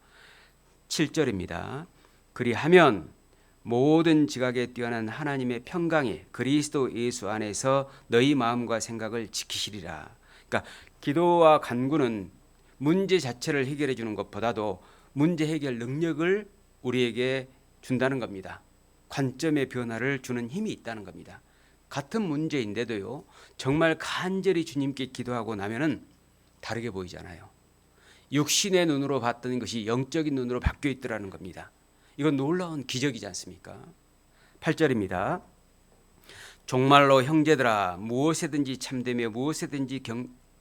7절입니다. 그리하면 모든 지각에 뛰어난 하나님의 평강이 그리스도 예수 안에서 너희 마음과 생각을 지키시리라. 그러니까 기도와 간구는 문제 자체를 해결해 주는 것보다도 문제 해결 능력을 우리에게 준다는 겁니다. 관점의 변화를 주는 힘이 있다는 겁니다. 같은 문제인데도요, 정말 간절히 주님께 기도하고 나면은 다르게 보이잖아요. 육신의 눈으로 봤던 것이 영적인 눈으로 바뀌어 있더라는 겁니다. 이건 놀라운 기적이지 않습니까? 8절입니다. 종말로 형제들아 무엇에든지 참되며 무엇에든지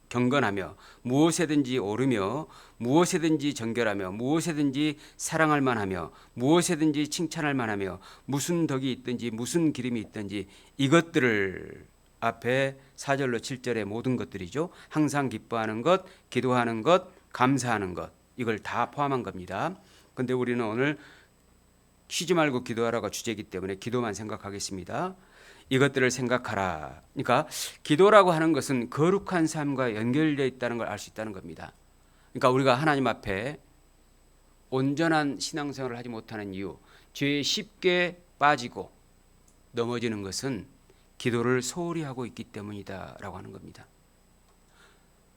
경건하며 무엇에든지 오르며 무엇에든지 정결하며 무엇에든지 사랑할 만하며 무엇에든지 칭찬할 만하며 무슨 덕이 있든지 무슨 기름이 있든지 이것들을 앞에 4절로 7절의 모든 것들이죠. 항상 기뻐하는 것, 기도하는 것, 감사하는 것, 이걸 다 포함한 겁니다. 그런데 우리는 오늘 쉬지 말고 기도하라가 주제이기 때문에 기도만 생각하겠습니다. 이것들을 생각하라. 그러니까 기도라고 하는 것은 거룩한 삶과 연결되어 있다는 걸 알 수 있다는 겁니다. 그러니까 우리가 하나님 앞에 온전한 신앙생활을 하지 못하는 이유, 죄에 쉽게 빠지고 넘어지는 것은 기도를 소홀히 하고 있기 때문이다라고 하는 겁니다.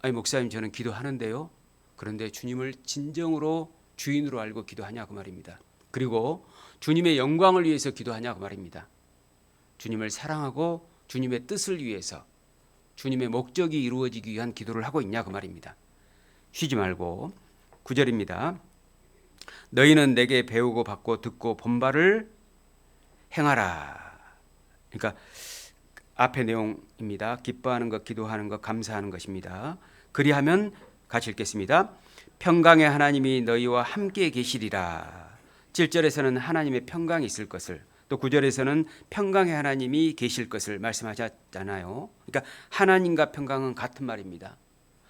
아니 목사님 저는 기도하는데요. 그런데 주님을 진정으로 주인으로 알고 기도하냐 그 말입니다. 그리고 주님의 영광을 위해서 기도하냐 그 말입니다. 주님을 사랑하고 주님의 뜻을 위해서 주님의 목적이 이루어지기 위한 기도를 하고 있냐 그 말입니다. 쉬지 말고 9절입니다. 너희는 내게 배우고 받고 듣고 본 바를 행하라. 그러니까 앞의 내용입니다. 기뻐하는 것, 기도하는 것, 감사하는 것입니다. 그리하면 같이 읽겠습니다. 평강의 하나님이 너희와 함께 계시리라. 7절에서는 하나님의 평강이 있을 것을, 또 9절에서는 평강의 하나님이 계실 것을 말씀하셨잖아요. 그러니까 하나님과 평강은 같은 말입니다.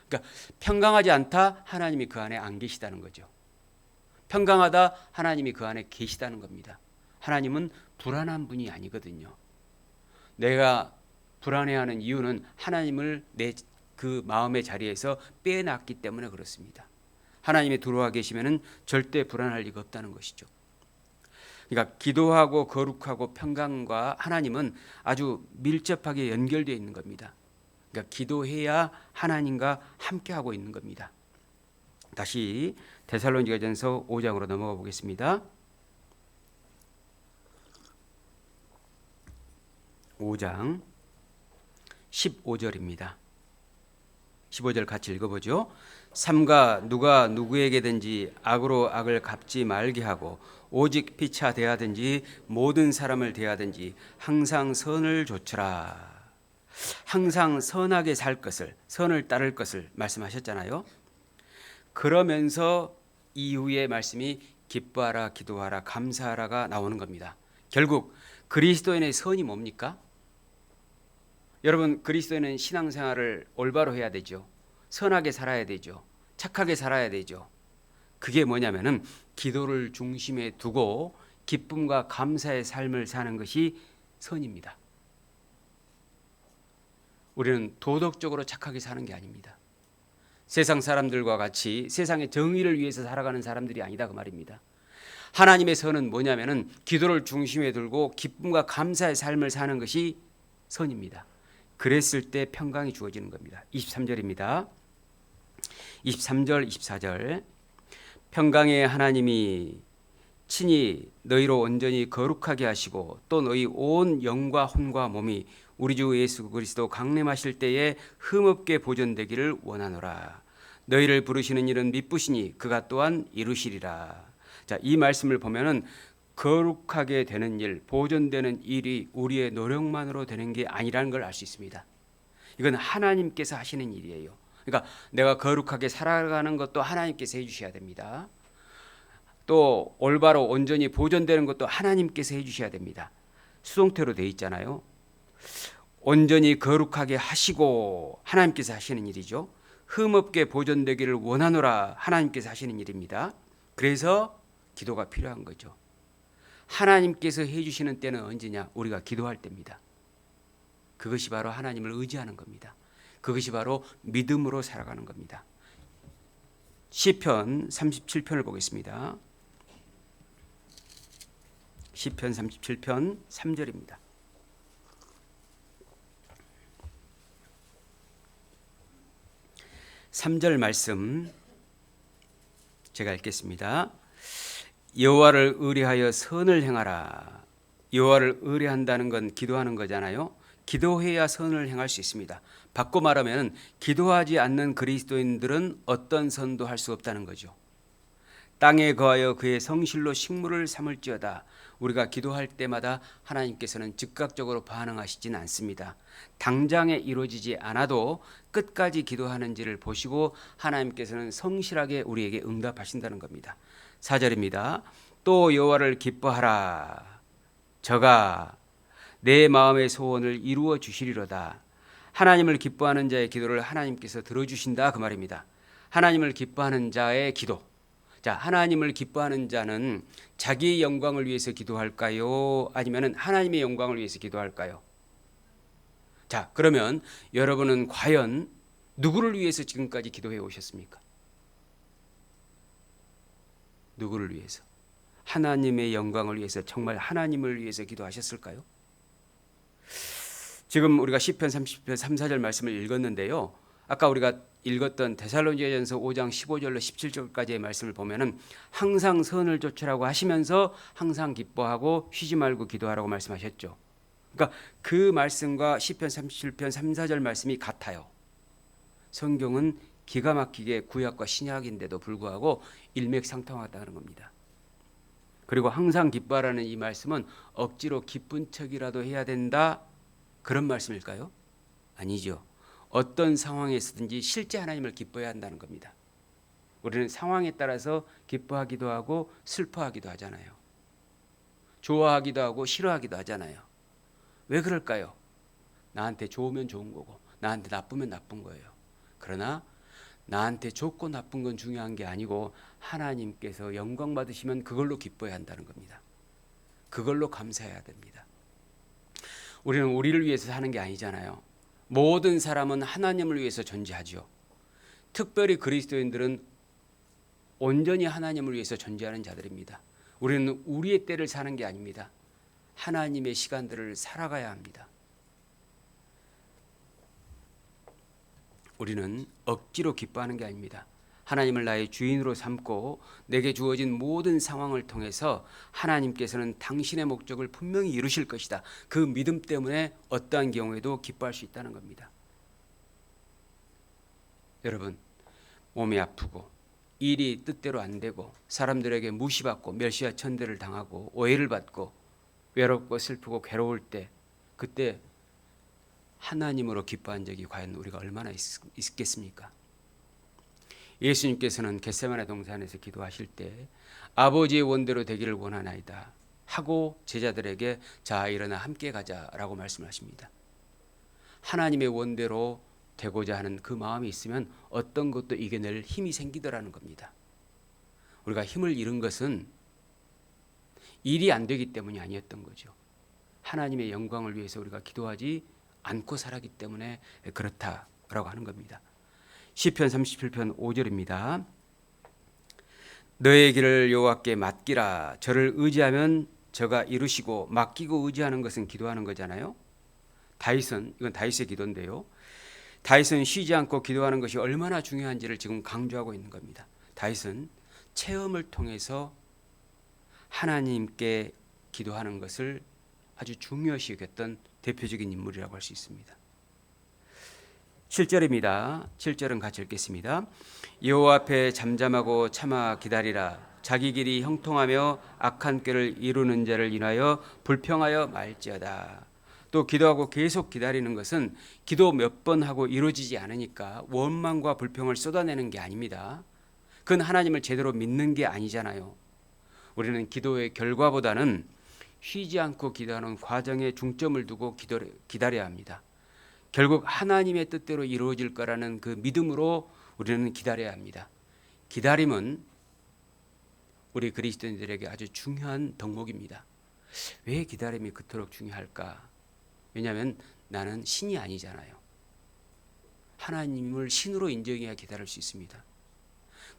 그러니까 평강하지 않다, 하나님이 그 안에 안 계시다는 거죠. 평강하다, 하나님이 그 안에 계시다는 겁니다. 하나님은 불안한 분이 아니거든요. 내가 불안해하는 이유는 하나님을 내 그 마음의 자리에서 빼놨기 때문에 그렇습니다. 하나님이 들어와 계시면은 절대 불안할 리가 없다는 것이죠. 그러니까 기도하고 거룩하고 평강과 하나님은 아주 밀접하게 연결되어 있는 겁니다. 그러니까 기도해야 하나님과 함께하고 있는 겁니다. 다시 데살로니가전서 5장으로 넘어가 보겠습니다. 5장 15절입니다. 15절 같이 읽어보죠. 삼가 누가 누구에게든지 악으로 악을 갚지 말게 하고 오직 피차 대하든지 모든 사람을 대하든지 항상 선을 조처라. 항상 선하게 살 것을, 선을 따를 것을 말씀하셨잖아요. 그러면서 이후의 말씀이 기뻐하라, 기도하라, 감사하라가 나오는 겁니다. 결국 그리스도인의 선이 뭡니까? 여러분, 그리스도인은 신앙생활을 올바로 해야 되죠. 선하게 살아야 되죠. 착하게 살아야 되죠. 그게 뭐냐면은 기도를 중심에 두고 기쁨과 감사의 삶을 사는 것이 선입니다. 우리는 도덕적으로 착하게 사는 게 아닙니다. 세상 사람들과 같이 세상의 정의를 위해서 살아가는 사람들이 아니다 그 말입니다. 하나님의 선은 뭐냐면은 기도를 중심에 두고 기쁨과 감사의 삶을 사는 것이 선입니다. 그랬을 때 평강이 주어지는 겁니다. 23절입니다. 23절 24절 평강의 하나님이 친히 너희로 온전히 거룩하게 하시고 또 너희 온 영과 혼과 몸이 우리 주 예수 그리스도 강림하실 때에 흠없게 보존되기를 원하노라. 너희를 부르시는 일은 미쁘시니 그가 또한 이루시리라. 자, 이 말씀을 보면은 거룩하게 되는 일, 보존되는 일이 우리의 노력만으로 되는 게 아니라는 걸 알 수 있습니다. 이건 하나님께서 하시는 일이에요. 그러니까 내가 거룩하게 살아가는 것도 하나님께서 해주셔야 됩니다. 또 올바로 온전히 보존되는 것도 하나님께서 해주셔야 됩니다. 수동태로 돼 있잖아요. 온전히 거룩하게 하시고 하나님께서 하시는 일이죠. 흠없게 보존되기를 원하노라 하나님께서 하시는 일입니다. 그래서 기도가 필요한 거죠. 하나님께서 해주시는 때는 언제냐? 우리가 기도할 때입니다. 그것이 바로 하나님을 의지하는 겁니다. 그것이 바로 믿음으로 살아가는 겁니다. 시편 37편을 보겠습니다. 시편 37편 3절입니다. 삼절 말씀 제가 읽겠습니다. 여호와를 의뢰하여 선을 행하라. 여호와를 의뢰한다는 건 기도하는 거잖아요. 기도해야 선을 행할 수 있습니다. 바꿔 말하면 기도하지 않는 그리스도인들은 어떤 선도 할 수 없다는 거죠. 땅에 거하여 그의 성실로 식물을 삼을지어다. 우리가 기도할 때마다 하나님께서는 즉각적으로 반응하시진 않습니다. 당장에 이루어지지 않아도 끝까지 기도하는지를 보시고 하나님께서는 성실하게 우리에게 응답하신다는 겁니다. 4절입니다. 또 여호와를 기뻐하라. 저가 내 마음의 소원을 이루어 주시리로다. 하나님을 기뻐하는 자의 기도를 하나님께서 들어주신다 그 말입니다. 하나님을 기뻐하는 자의 기도. 자, 하나님을 기뻐하는 자는 자기의 영광을 위해서 기도할까요? 아니면 하나님의 영광을 위해서 기도할까요? 자, 그러면 여러분은 과연 누구를 위해서 지금까지 기도해 오셨습니까? 누구를 위해서? 하나님의 영광을 위해서, 정말 하나님을 위해서 기도하셨을까요? 지금 우리가 시편 30편 3, 4절 말씀을 읽었는데요. 아까 우리가 읽었던 데살로니가전서 5장 15절로 17절까지의 말씀을 보면은 항상 선을 좇으라고 하시면서 항상 기뻐하고 쉬지 말고 기도하라고 말씀하셨죠. 그러니까 그 말씀과 시편 37편 3, 4절 말씀이 같아요. 성경은 기가 막히게 구약과 신약인데도 불구하고 일맥상통하다는 겁니다. 그리고 항상 기뻐하라는 이 말씀은 억지로 기쁜 척이라도 해야 된다 그런 말씀일까요? 아니죠. 어떤 상황에서든지 실제 하나님을 기뻐해야 한다는 겁니다. 우리는 상황에 따라서 기뻐하기도 하고 슬퍼하기도 하잖아요. 좋아하기도 하고 싫어하기도 하잖아요. 왜 그럴까요? 나한테 좋으면 좋은 거고 나한테 나쁘면 나쁜 거예요. 그러나 나한테 좋고 나쁜 건 중요한 게 아니고 하나님께서 영광 받으시면 그걸로 기뻐해야 한다는 겁니다. 그걸로 감사해야 됩니다. 우리는 우리를 위해서 사는 게 아니잖아요. 모든 사람은 하나님을 위해서 존재하죠. 특별히 그리스도인들은 온전히 하나님을 위해서 존재하는 자들입니다. 우리는 우리의 때를 사는 게 아닙니다. 하나님의 시간들을 살아가야 합니다. 우리는 억지로 기뻐하는 게 아닙니다. 하나님을 나의 주인으로 삼고 내게 주어진 모든 상황을 통해서 하나님께서는 당신의 목적을 분명히 이루실 것이다. 그 믿음 때문에 어떠한 경우에도 기뻐할 수 있다는 겁니다. 여러분, 몸이 아프고 일이 뜻대로 안 되고 사람들에게 무시받고 멸시와 천대를 당하고 오해를 받고 외롭고 슬프고 괴로울 때 그때 하나님으로 기뻐한 적이 과연 우리가 얼마나 있겠습니까? 예수님께서는 겟세마네 동산에서 기도하실 때 아버지의 원대로 되기를 원하나이다 하고 제자들에게 자 일어나 함께 가자라고 말씀하십니다. 하나님의 원대로 되고자 하는 그 마음이 있으면 어떤 것도 이겨낼 힘이 생기더라는 겁니다. 우리가 힘을 잃은 것은 일이 안 되기 때문이 아니었던 거죠. 하나님의 영광을 위해서 우리가 기도하지 않고 살았기 때문에 그렇다라고 하는 겁니다. 시편 37편 5절입니다. 너의 길을 여호와께 맡기라. 저를 의지하면 저가 이루시고, 맡기고 의지하는 것은 기도하는 거잖아요. 이건 다윗의 기도인데요. 다윗은 쉬지 않고 기도하는 것이 얼마나 중요한지를 지금 강조하고 있는 겁니다. 다윗은 체험을 통해서 하나님께 기도하는 것을 아주 중요시 여겼던 대표적인 인물이라고 할 수 있습니다. 7절입니다. 7절은 같이 읽겠습니다. 여호와 앞에 잠잠하고 참아 기다리라. 자기 길이 형통하며 악한 꾀를 이루는 자를 인하여 불평하여 말지어다. 또 기도하고 계속 기다리는 것은 기도 몇 번 하고 이루어지지 않으니까 원망과 불평을 쏟아내는 게 아닙니다. 그건 하나님을 제대로 믿는 게 아니잖아요. 우리는 기도의 결과보다는 쉬지 않고 기도하는 과정에 중점을 두고 기다려야 합니다. 결국 하나님의 뜻대로 이루어질 거라는 그 믿음으로 우리는 기다려야 합니다. 기다림은 우리 그리스도인들에게 아주 중요한 덕목입니다. 왜 기다림이 그토록 중요할까? 왜냐하면 나는 신이 아니잖아요. 하나님을 신으로 인정해야 기다릴 수 있습니다.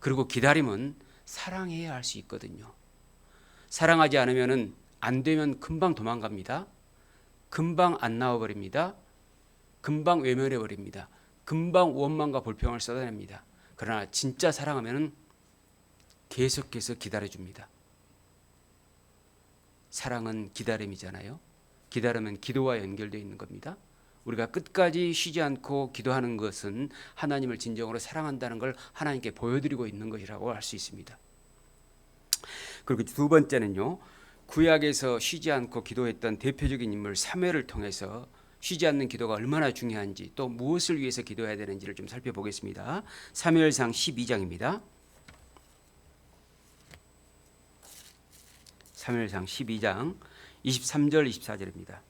그리고 기다림은 사랑해야 할 수 있거든요. 사랑하지 않으면 안 되면 금방 도망갑니다. 금방 안 나와버립니다. 금방 외면해 버립니다. 금방 원망과 불평을 쏟아냅니다. 그러나 진짜 사랑하면 계속해서 기다려줍니다. 사랑은 기다림이잖아요. 기다림은 기도와 연결되어 있는 겁니다. 우리가 끝까지 쉬지 않고 기도하는 것은 하나님을 진정으로 사랑한다는 걸 하나님께 보여드리고 있는 것이라고 할 수 있습니다. 그리고 두 번째는요, 구약에서 쉬지 않고 기도했던 대표적인 인물 사무엘을 통해서 쉬지 않는 기도가 얼마나 중요한지, 또 무엇을 위해서 기도해야 되는지를 좀 살펴보겠습니다. 사무엘상 12장입니다. 사무엘상 12장 23절 24절입니다.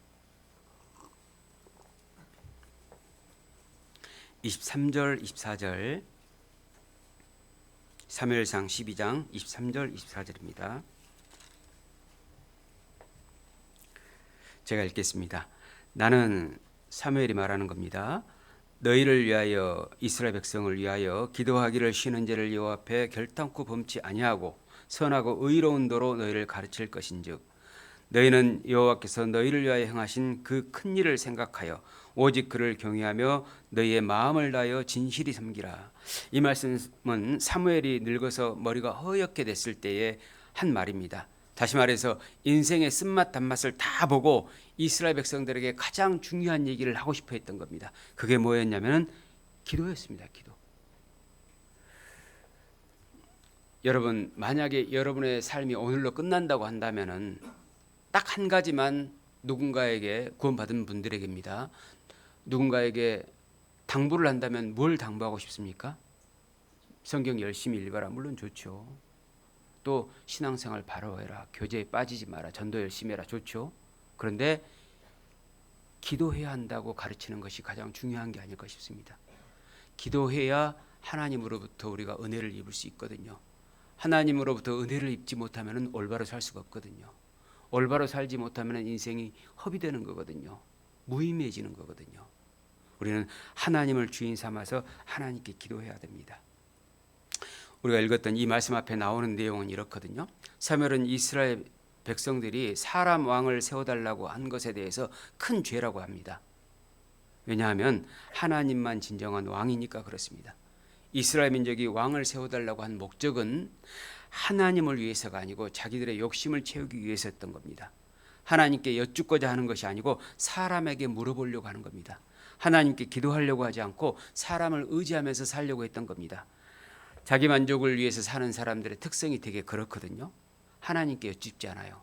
23절 24절 사무엘상 12장 23절 24절입니다. 제가 읽겠습니다. 나는 사무엘이 말하는 겁니다. 너희를 위하여 이스라엘 백성을 위하여 기도하기를 쉬는 죄를 여호와 앞에 결단코 범치 아니하고 선하고 의로운 도로 너희를 가르칠 것인즉 너희는 여호와께서 너희를 위하여 행하신 그 큰 일을 생각하여 오직 그를 경외하며 너희의 마음을 다하여 진실이 섬기라. 이 말씀은 사무엘이 늙어서 머리가 허옇게 됐을 때의 한 말입니다. 다시 말해서 인생의 쓴맛 단맛을 다 보고 이스라엘 백성들에게 가장 중요한 얘기를 하고 싶어 했던 겁니다. 그게 뭐였냐면 기도였습니다. 기도. 여러분, 만약에 여러분의 삶이 오늘로 끝난다고 한다면은 딱 한 가지만 누군가에게 구원받은 분들에게입니다. 누군가에게 당부를 한다면 뭘 당부하고 싶습니까? 성경 열심히 읽어라. 물론 좋죠. 또 신앙생활 바로 해라. 교제에 빠지지 마라. 전도 열심히 해라. 좋죠. 그런데 기도해야 한다고 가르치는 것이 가장 중요한 게 아닐까 싶습니다. 기도해야 하나님으로부터 우리가 은혜를 입을 수 있거든요. 하나님으로부터 은혜를 입지 못하면 올바로 살 수가 없거든요. 올바로 살지 못하면 인생이 허비되는 거거든요. 무의미해지는 거거든요. 우리는 하나님을 주인 삼아서 하나님께 기도해야 됩니다. 우리가 읽었던 이 말씀 앞에 나오는 내용은 이렇거든요. 사무엘은 이스라엘 백성들이 사람 왕을 세워달라고 한 것에 대해서 큰 죄라고 합니다. 왜냐하면 하나님만 진정한 왕이니까 그렇습니다. 이스라엘 민족이 왕을 세워달라고 한 목적은 하나님을 위해서가 아니고 자기들의 욕심을 채우기 위해서였던 겁니다. 하나님께 여쭙고자 하는 것이 아니고 사람에게 물어보려고 하는 겁니다. 하나님께 기도하려고 하지 않고 사람을 의지하면서 살려고 했던 겁니다. 자기 만족을 위해서 사는 사람들의 특성이 되게 그렇거든요. 하나님께 여쭙지 않아요.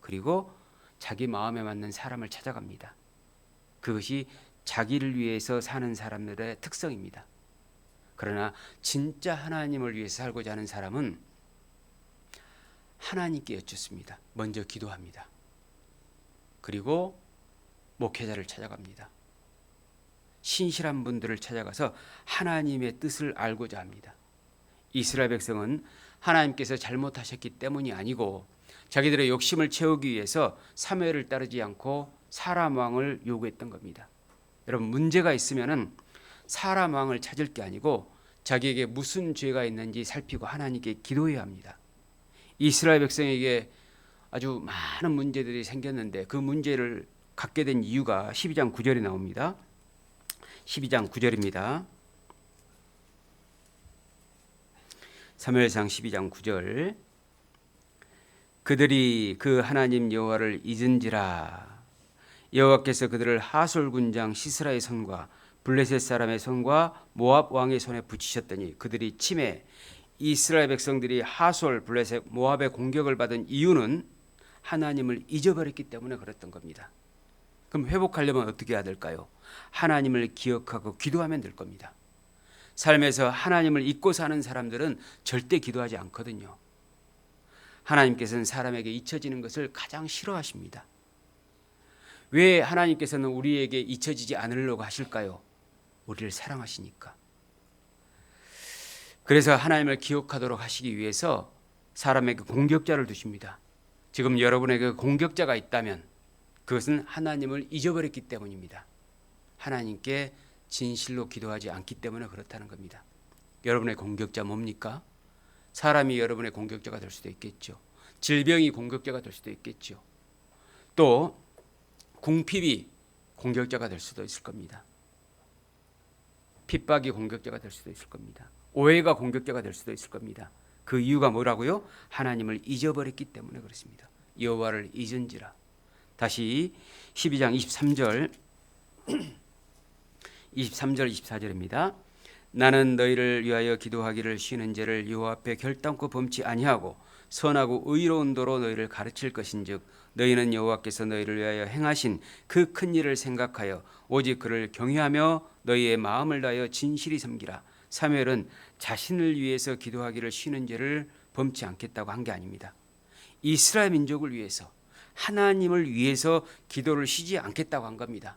그리고 자기 마음에 맞는 사람을 찾아갑니다. 그것이 자기를 위해서 사는 사람들의 특성입니다. 그러나 진짜 하나님을 위해서 살고자 하는 사람은 하나님께 여쭙습니다. 먼저 기도합니다. 그리고 목회자를 찾아갑니다. 신실한 분들을 찾아가서 하나님의 뜻을 알고자 합니다. 이스라엘 백성은 하나님께서 잘못하셨기 때문이 아니고 자기들의 욕심을 채우기 위해서 사무엘을 따르지 않고 사람 왕을 요구했던 겁니다. 여러분, 문제가 있으면은 사람 왕을 찾을 게 아니고 자기에게 무슨 죄가 있는지 살피고 하나님께 기도해야 합니다. 이스라엘 백성에게 아주 많은 문제들이 생겼는데 그 문제를 갖게 된 이유가 12장 9절에 나옵니다. 12장 9절입니다. 사무엘상 12장 9절. 그들이 그 하나님 여호와를 잊은지라 여호와께서 그들을 하솔 군장 시스라의 손과 블레셋 사람의 손과 모압 왕의 손에 붙이셨더니 그들이 침해. 이스라엘 백성들이 하솔, 블레셋, 모압의 공격을 받은 이유는 하나님을 잊어버렸기 때문에 그랬던 겁니다. 그럼 회복하려면 어떻게 해야 될까요? 하나님을 기억하고 기도하면 될 겁니다. 삶에서 하나님을 잊고 사는 사람들은 절대 기도하지 않거든요. 하나님께서는 사람에게 잊혀지는 것을 가장 싫어하십니다. 왜 하나님께서는 우리에게 잊혀지지 않으려고 하실까요? 우리를 사랑하시니까. 그래서 하나님을 기억하도록 하시기 위해서 사람에게 공격자를 두십니다. 지금 여러분에게 공격자가 있다면 그것은 하나님을 잊어버렸기 때문입니다. 하나님께 진실로 기도하지 않기 때문에 그렇다는 겁니다. 여러분의 공격자 뭡니까? 사람이 여러분의 공격자가 될 수도 있겠죠. 질병이 공격자가 될 수도 있겠죠. 또 궁핍이 공격자가 될 수도 있을 겁니다. 핍박이 공격자가 될 수도 있을 겁니다. 오해가 공격자가 될 수도 있을 겁니다. 그 이유가 뭐라고요? 하나님을 잊어버렸기 때문에 그렇습니다. 여호와를 잊은지라. 다시 12장 23절 24절입니다. 나는 너희를 위하여 기도하기를 쉬는 죄를 여호와 앞에 결단코 범치 아니하고 선하고 의로운 도로 너희를 가르칠 것인즉 너희는 여호와께서 너희를 위하여 행하신 그 큰 일을 생각하여 오직 그를 경외하며 너희의 마음을 다하여 진실히 섬기라. 사무엘은 자신을 위해서 기도하기를 쉬는 죄를 범치 않겠다고 한 게 아닙니다. 이스라엘 민족을 위해서, 하나님을 위해서 기도를 쉬지 않겠다고 한 겁니다.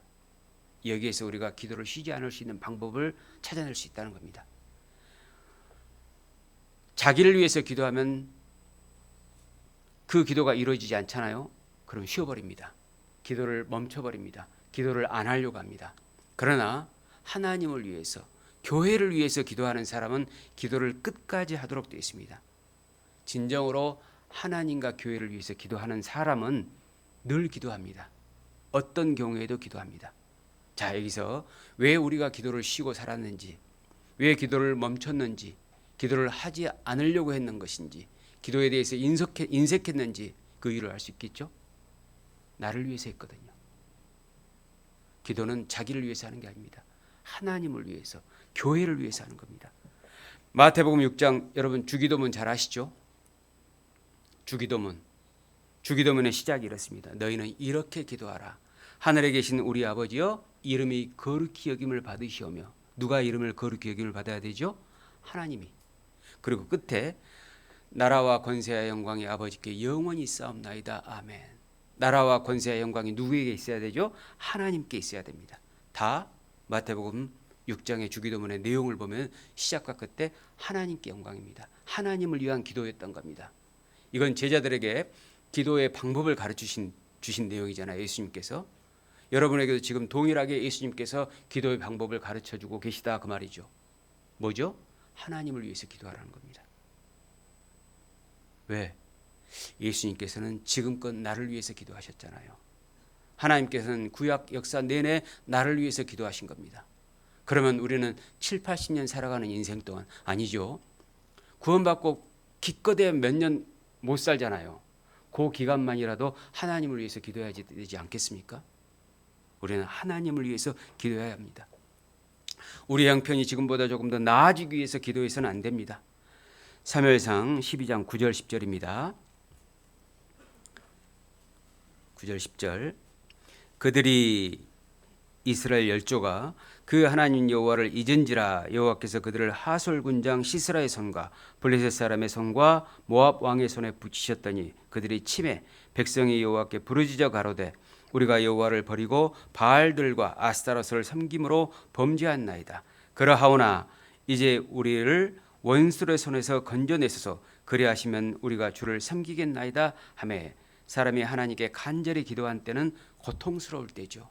여기에서 우리가 기도를 쉬지 않을 수 있는 방법을 찾아낼 수 있다는 겁니다. 자기를 위해서 기도하면 그 기도가 이루어지지 않잖아요. 그럼 쉬어버립니다. 기도를 멈춰버립니다. 기도를 안 하려고 합니다. 그러나 하나님을 위해서, 교회를 위해서 기도하는 사람은 기도를 끝까지 하도록 되어 있습니다. 진정으로 하나님과 교회를 위해서 기도하는 사람은 늘 기도합니다. 어떤 경우에도 기도합니다. 자, 여기서 왜 우리가 기도를 쉬고 살았는지, 왜 기도를 멈췄는지, 기도를 하지 않으려고 했는 것인지, 기도에 대해서 인색했는지 그 이유를 알 수 있겠죠? 나를 위해서 했거든요. 기도는 자기를 위해서 하는 게 아닙니다. 하나님을 위해서, 교회를 위해서 하는 겁니다. 마태복음 6장, 여러분 주기도문 잘 아시죠? 주기도문의 시작이 이렇습니다. 너희는 이렇게 기도하라. 하늘에 계신 우리 아버지여, 이름이 거룩히 여김을 받으시오며. 누가 이름을 거룩히 여김을 받아야 되죠? 하나님이. 그리고 끝에 나라와 권세와 영광이 아버지께 영원히 있사옵나이다. 아멘. 나라와 권세와 영광이 누구에게 있어야 되죠? 하나님께 있어야 됩니다. 다 마태복음 6장의 주기도문의 내용을 보면 시작과 끝에 하나님께 영광입니다. 하나님을 위한 기도였던 겁니다. 이건 제자들에게 기도의 방법을 가르치신 내용이잖아요. 예수님께서. 여러분에게도 지금 동일하게 예수님께서 기도의 방법을 가르쳐주고 계시다 그 말이죠. 뭐죠? 하나님을 위해서 기도하라는 겁니다. 왜? 예수님께서는 지금껏 나를 위해서 기도하셨잖아요. 하나님께서는 구약 역사 내내 나를 위해서 기도하신 겁니다. 그러면 우리는 7, 80년 살아가는 인생 동안, 아니죠. 구원받고 기껏해 몇 년 못 살잖아요. 그 기간만이라도 하나님을 위해서 기도해야 되지 않겠습니까? 우리는 하나님을 위해서 기도해야 합니다. 우리 형편이 지금보다 조금 더 나아지기 위해서 기도해서는 안 됩니다. 사무엘상 12장 9절 10절입니다. 9절 10절. 그들이 이스라엘 열조가 그 하나님 여호와를 잊은지라 여호와께서 그들을 하솔 군장 시스라의 손과 블레셋 사람의 손과 모압 왕의 손에 붙이셨더니 그들이 침해 백성이 여호와께 부르짖어 가로되 우리가 여호와를 버리고 바알들과 아스타롯을 섬김으로 범죄한나이다. 그러하오나 이제 우리를 원수의 손에서 건져내소서. 그리하시면 우리가 주를 섬기겠나이다 하매 사람이 하나님께 간절히 기도한 때는 고통스러울 때죠.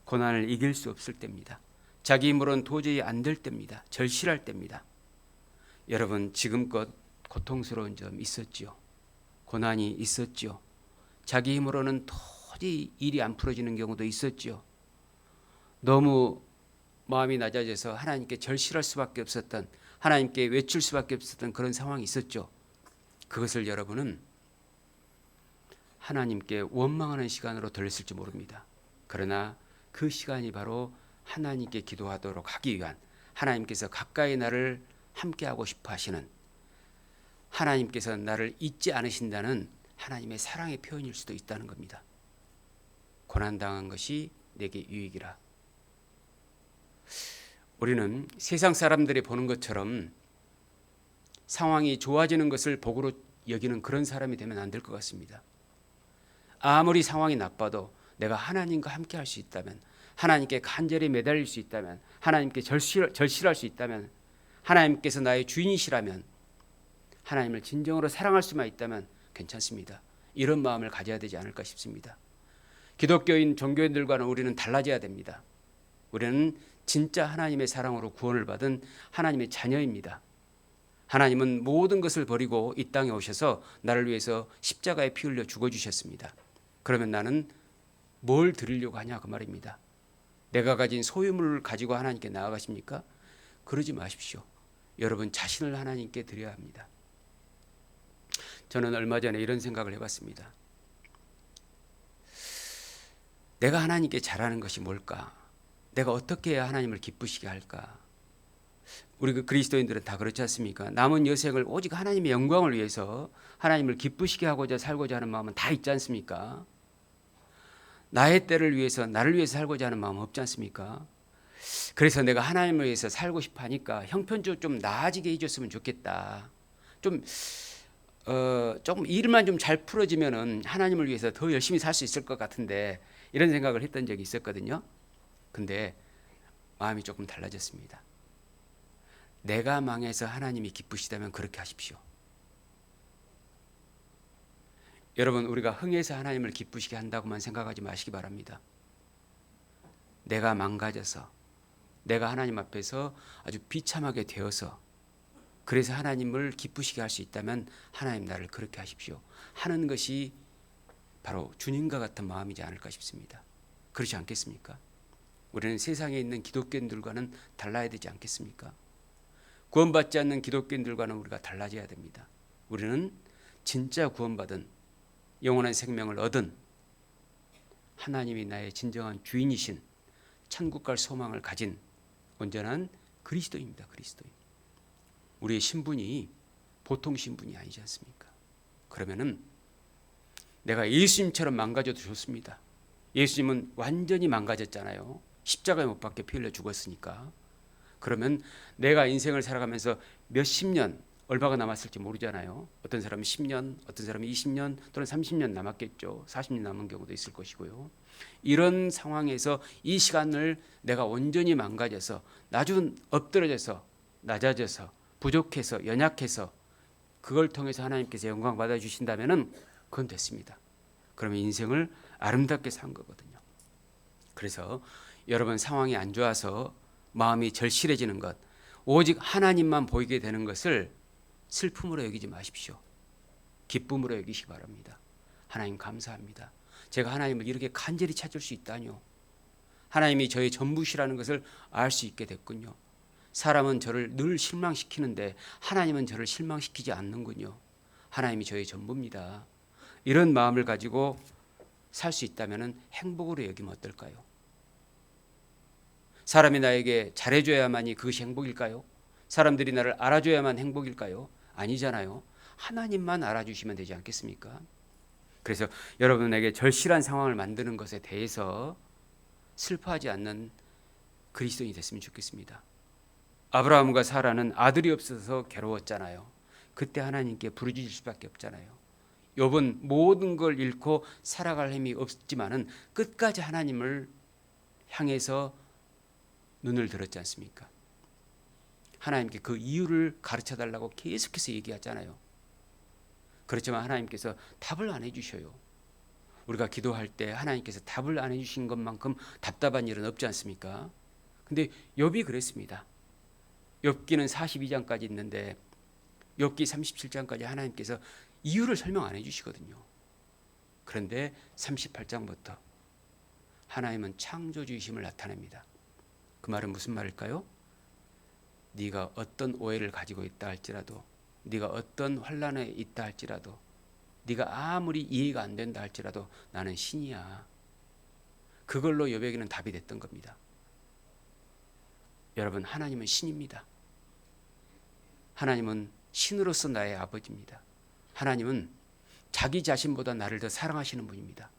고난을 이길 수 없을 때입니다. 자기 힘으로는 도저히 안 될 때입니다. 절실할 때입니다. 여러분 지금껏 고통스러운 점 있었지요. 고난이 있었지요. 자기 힘으로는 도저히 일이 안 풀어지는 경우도 있었지요. 너무 마음이 낮아져서 하나님께 절실할 수밖에 없었던, 하나님께 외칠 수밖에 없었던 그런 상황이 있었죠. 그것을 여러분은 하나님께 원망하는 시간으로 돌렸을지 모릅니다. 그러나 그 시간이 바로 하나님께 기도하도록 하기 위한, 하나님께서 가까이 나를 함께하고 싶어 하시는, 하나님께서 나를 잊지 않으신다는 하나님의 사랑의 표현일 수도 있다는 겁니다. 고난당한 것이 내게 유익이라. 우리는 세상 사람들이 보는 것처럼 상황이 좋아지는 것을 복으로 여기는 그런 사람이 되면 안 될 것 같습니다. 아무리 상황이 나빠도 내가 하나님과 함께 할 수 있다면, 하나님께 간절히 매달릴 수 있다면, 하나님께 절실할 수 있다면, 하나님께서 나의 주인이시라면, 하나님을 진정으로 사랑할 수만 있다면 괜찮습니다. 이런 마음을 가져야 되지 않을까 싶습니다. 기독교인 종교인들과는 우리는 달라져야 됩니다. 우리는 진짜 하나님의 사랑으로 구원을 받은 하나님의 자녀입니다. 하나님은 모든 것을 버리고 이 땅에 오셔서 나를 위해서 십자가에 피 흘려 죽어주셨습니다. 그러면 나는 뭘 드리려고 하냐 그 말입니다. 내가 가진 소유물을 가지고 하나님께 나아가십니까? 그러지 마십시오. 여러분 자신을 하나님께 드려야 합니다. 저는 얼마 전에 이런 생각을 해봤습니다. 내가 하나님께 잘하는 것이 뭘까? 내가 어떻게 해야 하나님을 기쁘시게 할까? 우리 그리스도인들은 다 그렇지 않습니까? 남은 여생을 오직 하나님의 영광을 위해서 하나님을 기쁘시게 하고자 살고자 하는 마음은 다 있지 않습니까? 나의 때를 위해서, 나를 위해서 살고자 하는 마음은 없지 않습니까? 그래서 내가 하나님을 위해서 살고 싶어 하니까 형편적으로 좀 나아지게 해줬으면 좋겠다. 조금 일만 좀 잘 풀어지면은 하나님을 위해서 더 열심히 살 수 있을 것 같은데, 이런 생각을 했던 적이 있었거든요. 근데 마음이 조금 달라졌습니다. 내가 망해서 하나님이 기쁘시다면 그렇게 하십시오. 여러분 우리가 흥해서 하나님을 기쁘시게 한다고만 생각하지 마시기 바랍니다. 내가 망가져서, 내가 하나님 앞에서 아주 비참하게 되어서, 그래서 하나님을 기쁘시게 할 수 있다면 하나님 나를 그렇게 하십시오 하는 것이 바로 주님과 같은 마음이지 않을까 싶습니다. 그렇지 않겠습니까? 우리는 세상에 있는 기독교인들과는 달라야 되지 않겠습니까? 구원받지 않는 기독교인들과는 우리가 달라져야 됩니다. 우리는 진짜 구원받은, 영원한 생명을 얻은, 하나님이 나의 진정한 주인이신, 천국 갈 소망을 가진 온전한 그리스도입니다. 그리스도인. 우리의 신분이 보통 신분이 아니지 않습니까? 그러면은 내가 예수님처럼 망가져도 좋습니다. 예수님은 완전히 망가졌잖아요. 십자가에 못 박혀 피 흘려 죽었으니까. 그러면 내가 인생을 살아가면서 몇십 년, 얼마가 남았을지 모르잖아요. 어떤 사람은 10년, 어떤 사람은 20년 또는 30년 남았겠죠. 40년 남은 경우도 있을 것이고요. 이런 상황에서 이 시간을 내가 온전히 망가져서, 나중 엎드러져서, 낮아져서, 부족해서, 연약해서 그걸 통해서 하나님께서 영광 받아주신다면 그건 됐습니다. 그러면 인생을 아름답게 산 거거든요. 그래서 여러분 상황이 안 좋아서 마음이 절실해지는 것, 오직 하나님만 보이게 되는 것을 슬픔으로 여기지 마십시오. 기쁨으로 여기시기 바랍니다. 하나님 감사합니다. 제가 하나님을 이렇게 간절히 찾을 수 있다뇨. 하나님이 저의 전부시라는 것을 알 수 있게 됐군요. 사람은 저를 늘 실망시키는데 하나님은 저를 실망시키지 않는군요. 하나님이 저의 전부입니다. 이런 마음을 가지고 살 수 있다면 행복으로 여기면 어떨까요? 사람이 나에게 잘해줘야만이 그것이 행복일까요? 사람들이 나를 알아줘야만 행복일까요? 아니잖아요. 하나님만 알아주시면 되지 않겠습니까? 그래서 여러분에게 절실한 상황을 만드는 것에 대해서 슬퍼하지 않는 그리스도인이 됐으면 좋겠습니다. 아브라함과 사라는 아들이 없어서 괴로웠잖아요. 그때 하나님께 부르짖을 수밖에 없잖아요. 욥은 모든 걸 잃고 살아갈 힘이 없지만은 끝까지 하나님을 향해서 눈을 들었지 않습니까? 하나님께 그 이유를 가르쳐 달라고 계속해서 얘기하잖아요. 그렇지만 하나님께서 답을 안 해주셔요. 우리가 기도할 때 하나님께서 답을 안 해주신 것만큼 답답한 일은 없지 않습니까? 근데 욥이 그랬습니다. 욥기는 42장까지 있는데 욥기 37장까지 하나님께서 이유를 설명 안 해주시거든요. 그런데 38장부터 하나님은 창조주이심을 나타냅니다. 그 말은 무슨 말일까요? 네가 어떤 오해를 가지고 있다 할지라도, 네가 어떤 환난에 있다 할지라도, 네가 아무리 이해가 안 된다 할지라도 나는 신이야. 그걸로 욥에게는 답이 됐던 겁니다. 여러분, 하나님은 신입니다. 하나님은 신으로서 나의 아버지입니다. 하나님은 자기 자신보다 나를 더 사랑하시는 분입니다.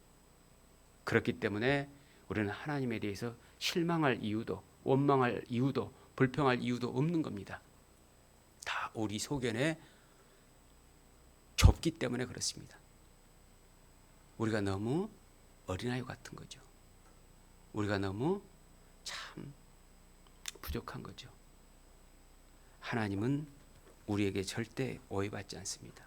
그렇기 때문에 우리는 하나님에 대해서 실망할 이유도, 원망할 이유도, 불평할 이유도 없는 겁니다. 다 우리 소견에 좁기 때문에 그렇습니다. 우리가 너무 어린아이 같은 거죠. 우리가 너무 참 부족한 거죠. 하나님은 우리에게 절대 오해받지 않습니다.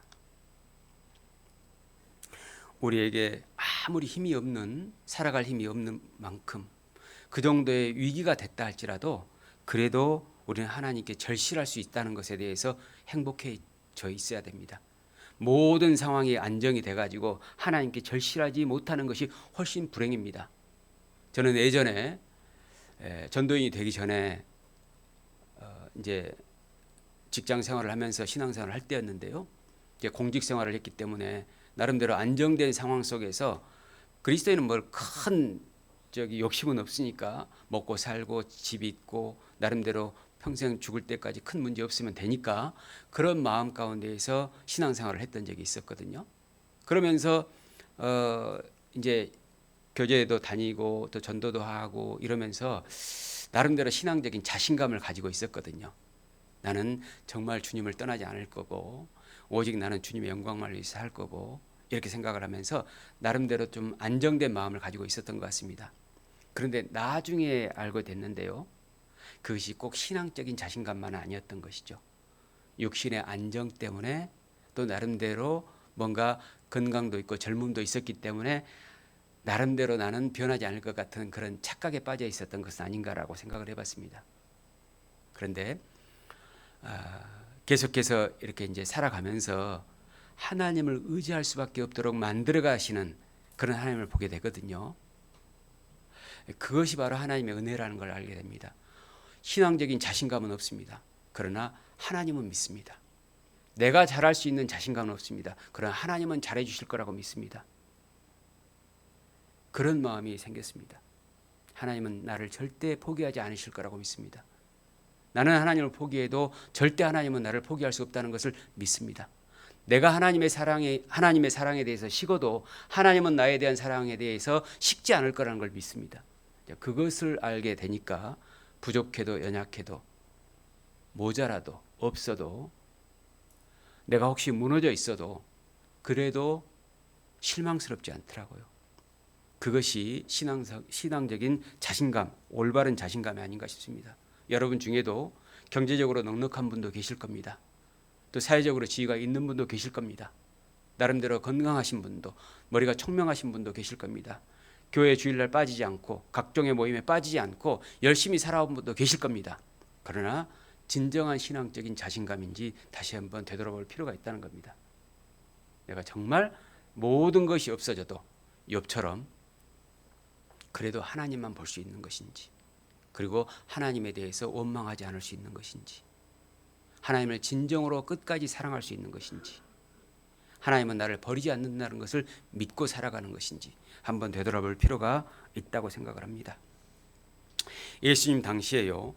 우리에게 아무리 힘이 없는, 살아갈 힘이 없는 만큼 그 정도의 위기가 됐다 할지라도 그래도 우리는 하나님께 절실할 수 있다는 것에 대해서 행복해져 있어야 됩니다. 모든 상황이 안정이 돼가지고 하나님께 절실하지 못하는 것이 훨씬 불행입니다. 저는 예전에 전도인이 되기 전에 이제 직장 생활을 하면서 신앙 생활을 할 때였는데요. 이제 공직 생활을 했기 때문에 나름대로 안정된 상황 속에서 그리스도인은 뭘 큰 욕심은 없으니까 먹고 살고 집 있고 나름대로 평생 죽을 때까지 큰 문제 없으면 되니까 그런 마음 가운데에서 신앙생활을 했던 적이 있었거든요. 그러면서 이제 교제도 다니고 또 전도도 하고 이러면서 나름대로 신앙적인 자신감을 가지고 있었거든요. 나는 정말 주님을 떠나지 않을 거고 오직 나는 주님의 영광만을 위해서 할 거고 이렇게 생각을 하면서 나름대로 좀 안정된 마음을 가지고 있었던 것 같습니다. 그런데 나중에 알고 됐는데요. 그것이 꼭 신앙적인 자신감만은 아니었던 것이죠. 육신의 안정 때문에 또 나름대로 뭔가 건강도 있고 젊음도 있었기 때문에 나름대로 나는 변하지 않을 것 같은 그런 착각에 빠져 있었던 것은 아닌가라고 생각을 해봤습니다. 그런데 계속해서 이렇게 이제 살아가면서 하나님을 의지할 수밖에 없도록 만들어 가시는 그런 하나님을 보게 되거든요. 그것이 바로 하나님의 은혜라는 걸 알게 됩니다. 신앙적인 자신감은 없습니다. 그러나 하나님은 믿습니다. 내가 잘할 수 있는 자신감은 없습니다. 그러나 하나님은 잘해 주실 거라고 믿습니다. 그런 마음이 생겼습니다. 하나님은 나를 절대 포기하지 않으실 거라고 믿습니다. 나는 하나님을 포기해도 절대 하나님은 나를 포기할 수 없다는 것을 믿습니다. 내가 하나님의 사랑에 대해서 식어도 하나님은 나에 대한 사랑에 대해서 식지 않을 거라는 걸 믿습니다. 그것을 알게 되니까 부족해도 연약해도 모자라도 없어도 내가 혹시 무너져 있어도 그래도 실망스럽지 않더라고요. 그것이 신앙적인 자신감, 올바른 자신감이 아닌가 싶습니다. 여러분 중에도 경제적으로 넉넉한 분도 계실 겁니다. 또 사회적으로 지위가 있는 분도 계실 겁니다. 나름대로 건강하신 분도, 머리가 총명하신 분도 계실 겁니다. 교회 주일날 빠지지 않고 각종의 모임에 빠지지 않고 열심히 살아온 분도 계실 겁니다. 그러나 진정한 신앙적인 자신감인지 다시 한번 되돌아볼 필요가 있다는 겁니다. 내가 정말 모든 것이 없어져도 욥처럼 그래도 하나님만 볼 수 있는 것인지, 그리고 하나님에 대해서 원망하지 않을 수 있는 것인지, 하나님을 진정으로 끝까지 사랑할 수 있는 것인지, 하나님은 나를 버리지 않는다는 것을 믿고 살아가는 것인지 한번 되돌아볼 필요가 있다고 생각을 합니다. 예수님 당시에요,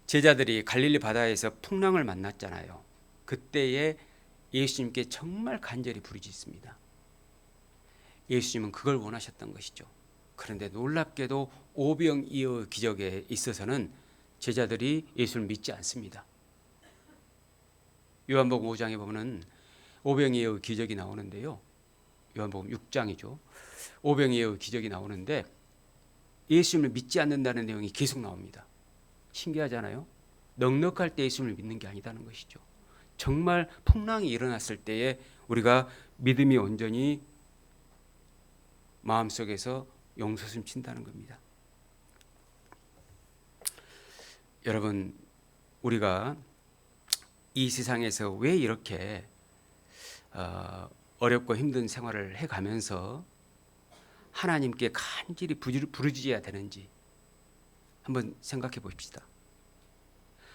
제자들이 갈릴리 바다에서 풍랑을 만났잖아요. 그때에 예수님께 정말 간절히 부르짖습니다. 예수님은 그걸 원하셨던 것이죠. 그런데 놀랍게도 오병이어 기적에 있어서는 제자들이 예수를 믿지 않습니다. 요한복음 5장에 보면 오병이어 기적이 나오는데요. 요한복음 6장이죠. 오병이어의 기적이 나오는데 예수님을 믿지 않는다는 내용이 계속 나옵니다. 신기하잖아요. 넉넉할 때 예수님을 믿는 게 아니다는 것이죠. 정말 풍랑이 일어났을 때에 우리가 믿음이 온전히 마음속에서 용솟음 친다는 겁니다. 여러분, 우리가 이 세상에서 왜 이렇게 어렵고 힘든 생활을 해가면서 하나님께 간절히 부르짖어야 되는지 한번 생각해 봅시다.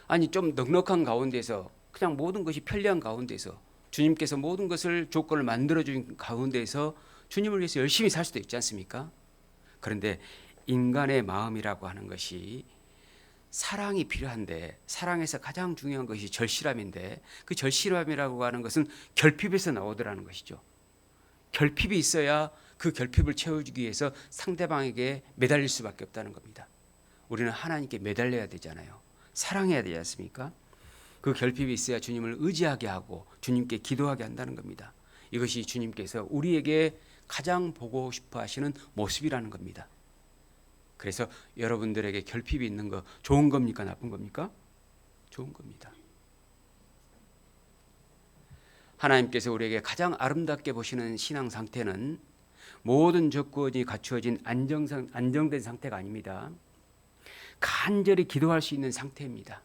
아니, 좀 넉넉한 가운데서 그냥 모든 것이 편리한 가운데서 주님께서 모든 것을 조건을 만들어준 가운데서 주님을 위해서 열심히 살 수도 있지 않습니까? 그런데 인간의 마음이라고 하는 것이 사랑이 필요한데, 사랑에서 가장 중요한 것이 절실함인데, 그 절실함이라고 하는 것은 결핍에서 나오더라는 것이죠. 결핍이 있어야 그 결핍을 채워주기 위해서 상대방에게 매달릴 수밖에 없다는 겁니다. 우리는 하나님께 매달려야 되잖아요. 사랑해야 되지 않습니까? 그 결핍이 있어야 주님을 의지하게 하고 주님께 기도하게 한다는 겁니다. 이것이 주님께서 우리에게 가장 보고 싶어 하시는 모습이라는 겁니다. 그래서 여러분들에게 결핍이 있는 거 좋은 겁니까? 나쁜 겁니까? 좋은 겁니다. 하나님께서 우리에게 가장 아름답게 보시는 신앙 상태는 모든 조건이 갖추어진 안정된 상태가 아닙니다. 간절히 기도할 수 있는 상태입니다.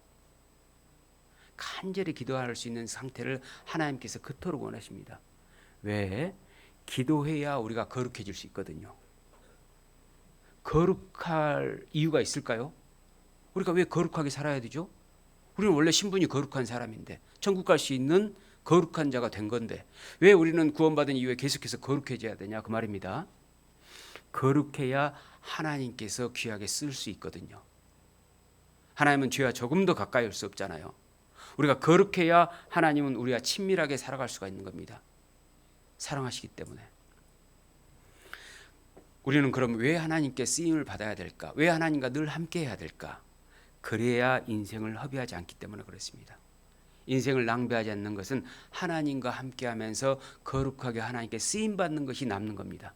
간절히 기도할 수 있는 상태를 하나님께서 그토록 원하십니다. 왜? 기도해야 우리가 거룩해질 수 있거든요. 거룩할 이유가 있을까요? 우리가 왜 거룩하게 살아야 되죠? 우리는 원래 신분이 거룩한 사람인데, 천국 갈 수 있는 거룩한 자가 된 건데 왜 우리는 구원받은 이후에 계속해서 거룩해져야 되냐, 그 말입니다. 거룩해야 하나님께서 귀하게 쓸 수 있거든요. 하나님은 죄와 조금 더 가까이 올 수 없잖아요. 우리가 거룩해야 하나님은 우리와 친밀하게 살아갈 수가 있는 겁니다. 사랑하시기 때문에. 우리는 그럼 왜 하나님께 쓰임을 받아야 될까? 왜 하나님과 늘 함께 해야 될까? 그래야 인생을 허비하지 않기 때문에 그렇습니다. 인생을 낭비하지 않는 것은 하나님과 함께하면서 거룩하게 하나님께 쓰임받는 것이 남는 겁니다.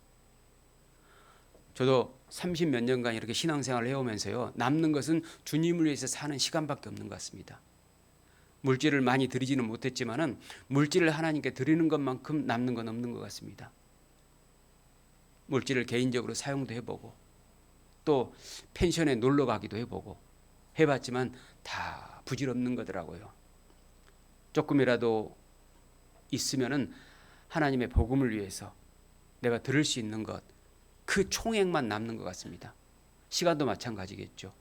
저도 30몇 년간 이렇게 신앙생활을 해오면서요, 남는 것은 주님을 위해서 사는 시간밖에 없는 것 같습니다. 물질을 많이 드리지는 못했지만은 물질을 하나님께 드리는 것만큼 남는 건 없는 것 같습니다. 물질을 개인적으로 사용도 해보고 또 펜션에 놀러 가기도 해보고 해봤지만 다 부질없는 거더라고요. 조금이라도 있으면은 하나님의 복음을 위해서 내가 들을 수 있는 것, 그 총액만 남는 것 같습니다. 시간도 마찬가지겠죠.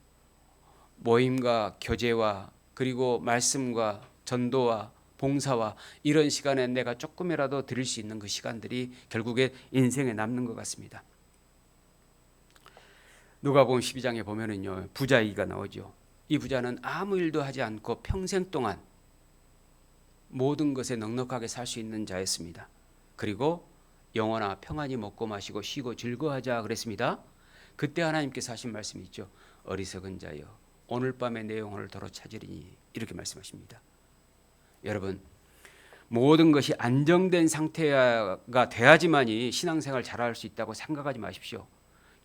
모임과 교제와 그리고 말씀과 전도와 봉사와 이런 시간에 내가 조금이라도 드릴 수 있는 그 시간들이 결국에 인생에 남는 것 같습니다. 누가복음 12장에 보면은요, 부자 얘기가 나오죠. 이 부자는 아무 일도 하지 않고 평생 동안 모든 것에 넉넉하게 살 수 있는 자였습니다. 그리고 영원하 평안히 먹고 마시고 쉬고 즐거워하자 그랬습니다. 그때 하나님께서 하신 말씀이 있죠. 어리석은 자여, 오늘 밤에 내 영혼을 도로 찾으리니, 이렇게 말씀하십니다. 여러분, 모든 것이 안정된 상태가 돼야지만이 신앙생활 잘할 수 있다고 생각하지 마십시오.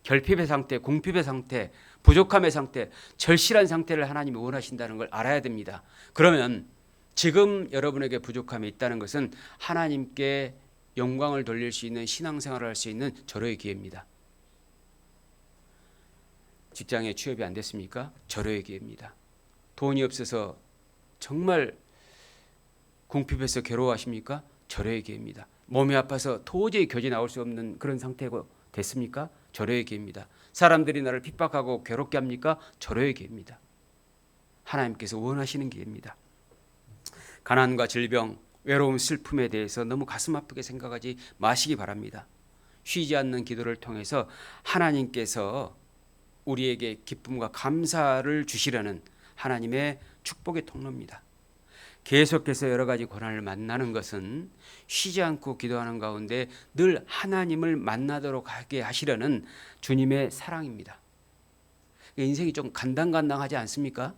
결핍의 상태, 궁핍의 상태, 부족함의 상태, 절실한 상태를 하나님이 원하신다는 걸 알아야 됩니다. 그러면 지금 여러분에게 부족함이 있다는 것은 하나님께 영광을 돌릴 수 있는 신앙생활을 할 수 있는 절호의 기회입니다. 직장에 취업이 안 됐습니까? 절호의 기회입니다. 돈이 없어서 정말 궁핍해서 괴로워하십니까? 절호의 기회입니다. 몸이 아파서 도저히 교제 나올 수 없는 그런 상태가 됐습니까? 절호의 기회입니다. 사람들이 나를 핍박하고 괴롭게 합니까? 절호의 기회입니다. 하나님께서 원하시는 기회입니다. 가난과 질병, 외로움, 슬픔에 대해서 너무 가슴 아프게 생각하지 마시기 바랍니다. 쉬지 않는 기도를 통해서 하나님께서 우리에게 기쁨과 감사를 주시려는 하나님의 축복의 통로입니다. 계속해서 여러 가지 고난을 만나는 것은 쉬지 않고 기도하는 가운데 늘 하나님을 만나도록 하게 하시려는 주님의 사랑입니다. 인생이 좀 간당간당하지 않습니까?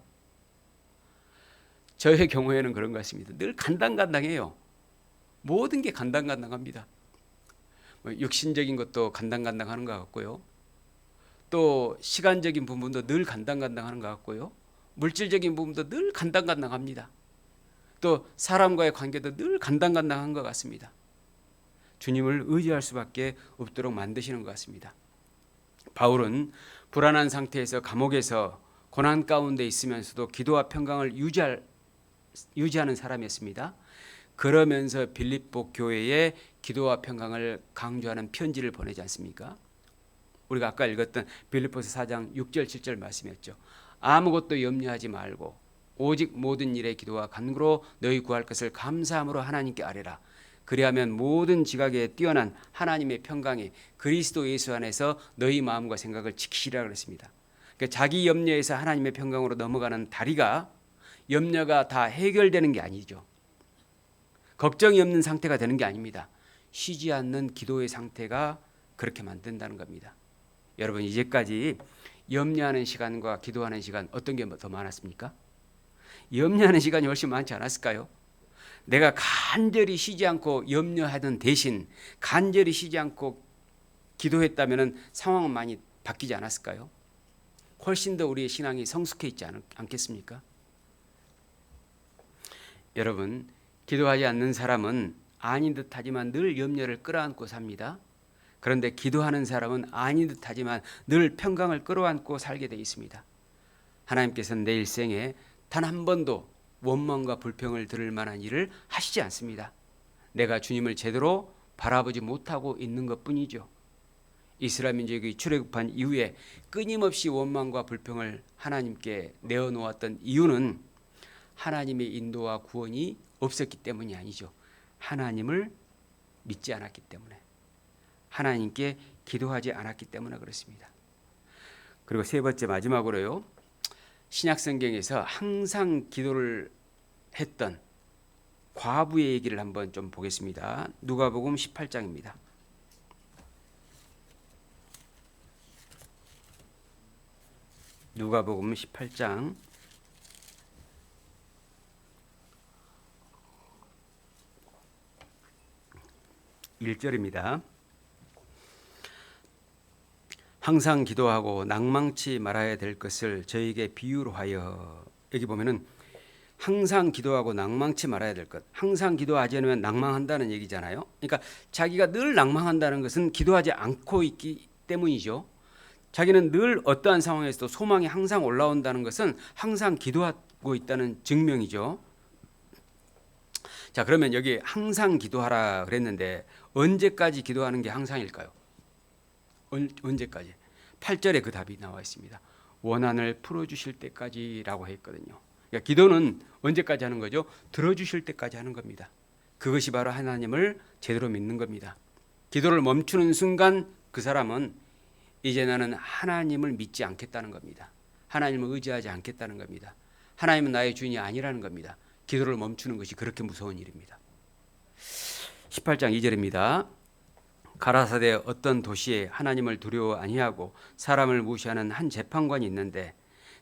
저의 경우에는 그런 것 같습니다. 늘 간당간당해요. 모든 게 간당간당합니다. 육신적인 것도 간당간당하는 것 같고요. 또 시간적인 부분도 늘 간당간당하는 것 같고요. 물질적인 부분도 늘 간당간당합니다. 또 사람과의 관계도 늘 간당간당한 것 같습니다. 주님을 의지할 수밖에 없도록 만드시는 것 같습니다. 바울은 불안한 상태에서 감옥에서 고난 가운데 있으면서도 기도와 평강을 유지하는 사람이었습니다. 그러면서 빌립보 교회에 기도와 평강을 강조하는 편지를 보내지 않습니까? 우리가 아까 읽었던 빌립보서 4장 6절 7절 말씀이었죠. 아무것도 염려하지 말고 오직 모든 일에 기도와 간구로 너희 구할 것을 감사함으로 하나님께 아뢰라. 그리하면 모든 지각에 뛰어난 하나님의 평강이 그리스도 예수 안에서 너희 마음과 생각을 지키시라 그랬습니다. 그러니까 자기 염려에서 하나님의 평강으로 넘어가는 다리가 염려가 다 해결되는 게 아니죠. 걱정이 없는 상태가 되는 게 아닙니다. 쉬지 않는 기도의 상태가 그렇게 만든다는 겁니다. 여러분, 이제까지 염려하는 시간과 기도하는 시간 어떤 게 더 많았습니까? 염려하는 시간이 훨씬 많지 않았을까요? 내가 간절히 쉬지 않고 염려하던 대신 간절히 쉬지 않고 기도했다면 상황은 많이 바뀌지 않았을까요? 훨씬 더 우리의 신앙이 성숙해 있지 않겠습니까? 여러분, 기도하지 않는 사람은 아닌 듯하지만 늘 염려를 끌어안고 삽니다. 그런데 기도하는 사람은 아닌 듯하지만 늘 평강을 끌어안고 살게 되어 있습니다. 하나님께서는 내 일생에 단 한 번도 원망과 불평을 들을 만한 일을 하시지 않습니다. 내가 주님을 제대로 바라보지 못하고 있는 것뿐이죠. 이스라엘 민족이 출애굽한 이후에 끊임없이 원망과 불평을 하나님께 내어놓았던 이유는 하나님의 인도와 구원이 없었기 때문이 아니죠. 하나님을 믿지 않았기 때문에, 하나님께 기도하지 않았기 때문에 그렇습니다. 그리고 세 번째 마지막으로요, 신약 성경에서 항상 기도를 했던 과부의 얘기를 한번 좀 보겠습니다. 누가복음 18장입니다. 누가복음 18장 1절입니다. 항상 기도하고 낭망치 말아야 될 것을 저에게 비유로 하여. 여기 보면은 항상 기도하고 낭망치 말아야 될 것. 항상 기도하지 않으면 낭망한다는 얘기잖아요. 그러니까 자기가 늘 낭망한다는 것은 기도하지 않고 있기 때문이죠. 자기는 늘 어떠한 상황에서도 소망이 항상 올라온다는 것은 항상 기도하고 있다는 증명이죠. 자, 그러면 여기 항상 기도하라 그랬는데 언제까지 기도하는 게 항상일까요? 언제까지? 8절에 그 답이 나와 있습니다. 원한을 풀어주실 때까지라고 했거든요. 그러니까 기도는 언제까지 하는 거죠? 들어주실 때까지 하는 겁니다. 그것이 바로 하나님을 제대로 믿는 겁니다. 기도를 멈추는 순간 그 사람은 이제 나는 하나님을 믿지 않겠다는 겁니다. 하나님을 의지하지 않겠다는 겁니다. 하나님은 나의 주인이 아니라는 겁니다. 기도를 멈추는 것이 그렇게 무서운 일입니다. 18장 2절입니다. 가라사대 어떤 도시에 하나님을 두려워 아니하고 사람을 무시하는 한 재판관이 있는데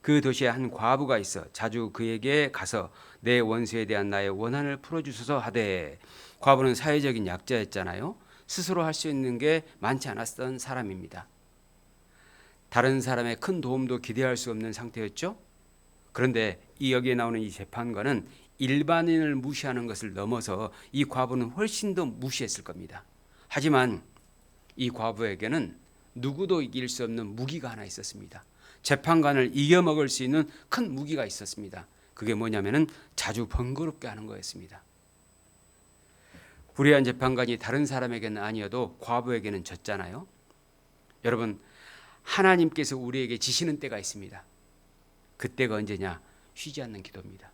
그 도시에 한 과부가 있어 자주 그에게 가서 내 원수에 대한 나의 원한을 풀어주소서 하되, 과부는 사회적인 약자였잖아요. 스스로 할 수 있는 게 많지 않았던 사람입니다. 다른 사람의 큰 도움도 기대할 수 없는 상태였죠. 그런데 여기에 나오는 이 재판관은 일반인을 무시하는 것을 넘어서 이 과부는 훨씬 더 무시했을 겁니다. 하지만 이 과부에게는 누구도 이길 수 없는 무기가 하나 있었습니다. 재판관을 이겨먹을 수 있는 큰 무기가 있었습니다. 그게 뭐냐면은 자주 번거롭게 하는 거였습니다. 불의한 재판관이 다른 사람에게는 아니어도 과부에게는 졌잖아요. 여러분, 하나님께서 우리에게 지시는 때가 있습니다. 그때가 언제냐? 쉬지 않는 기도입니다.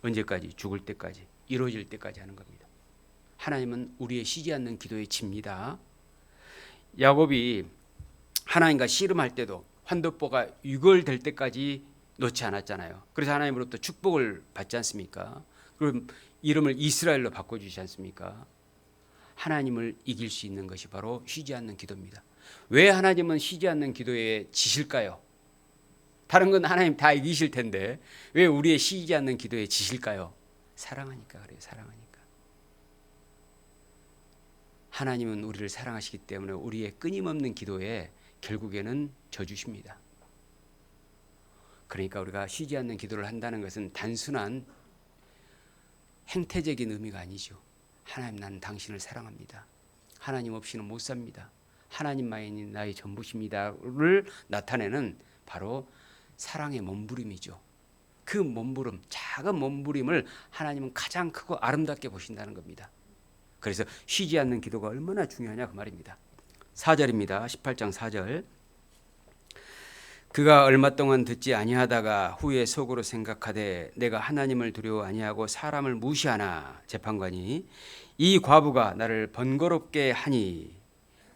언제까지? 죽을 때까지, 이루어질 때까지 하는 겁니다. 하나님은 우리의 쉬지 않는 기도에 집니다. 야곱이 하나님과 씨름할 때도 환도포가 유골될 때까지 놓지 않았잖아요. 그래서 하나님으로부터 축복을 받지 않습니까? 그럼 이름을 이스라엘로 바꿔주지 않습니까? 하나님을 이길 수 있는 것이 바로 쉬지 않는 기도입니다. 왜 하나님은 쉬지 않는 기도에 지실까요? 다른 건 하나님 다 이기실 텐데 왜 우리의 쉬지 않는 기도에 지실까요? 사랑하니까 그래요. 사랑하니까. 하나님은 우리를 사랑하시기 때문에 우리의 끊임없는 기도에 결국에는 져주십니다. 그러니까 우리가 쉬지 않는 기도를 한다는 것은 단순한 행태적인 의미가 아니죠. 하나님, 나는 당신을 사랑합니다. 하나님 없이는 못 삽니다. 하나님만이 나의 전부십니다를 나타내는 바로 사랑의 몸부림이죠. 그 몸부림, 작은 몸부림을 하나님은 가장 크고 아름답게 보신다는 겁니다. 그래서 쉬지 않는 기도가 얼마나 중요하냐 그 말입니다. 4절입니다. 18장 4절. 그가 얼마 동안 듣지 아니하다가 후에 속으로 생각하되 내가 하나님을 두려워 아니하고 사람을 무시하나. 재판관이 이 과부가 나를 번거롭게 하니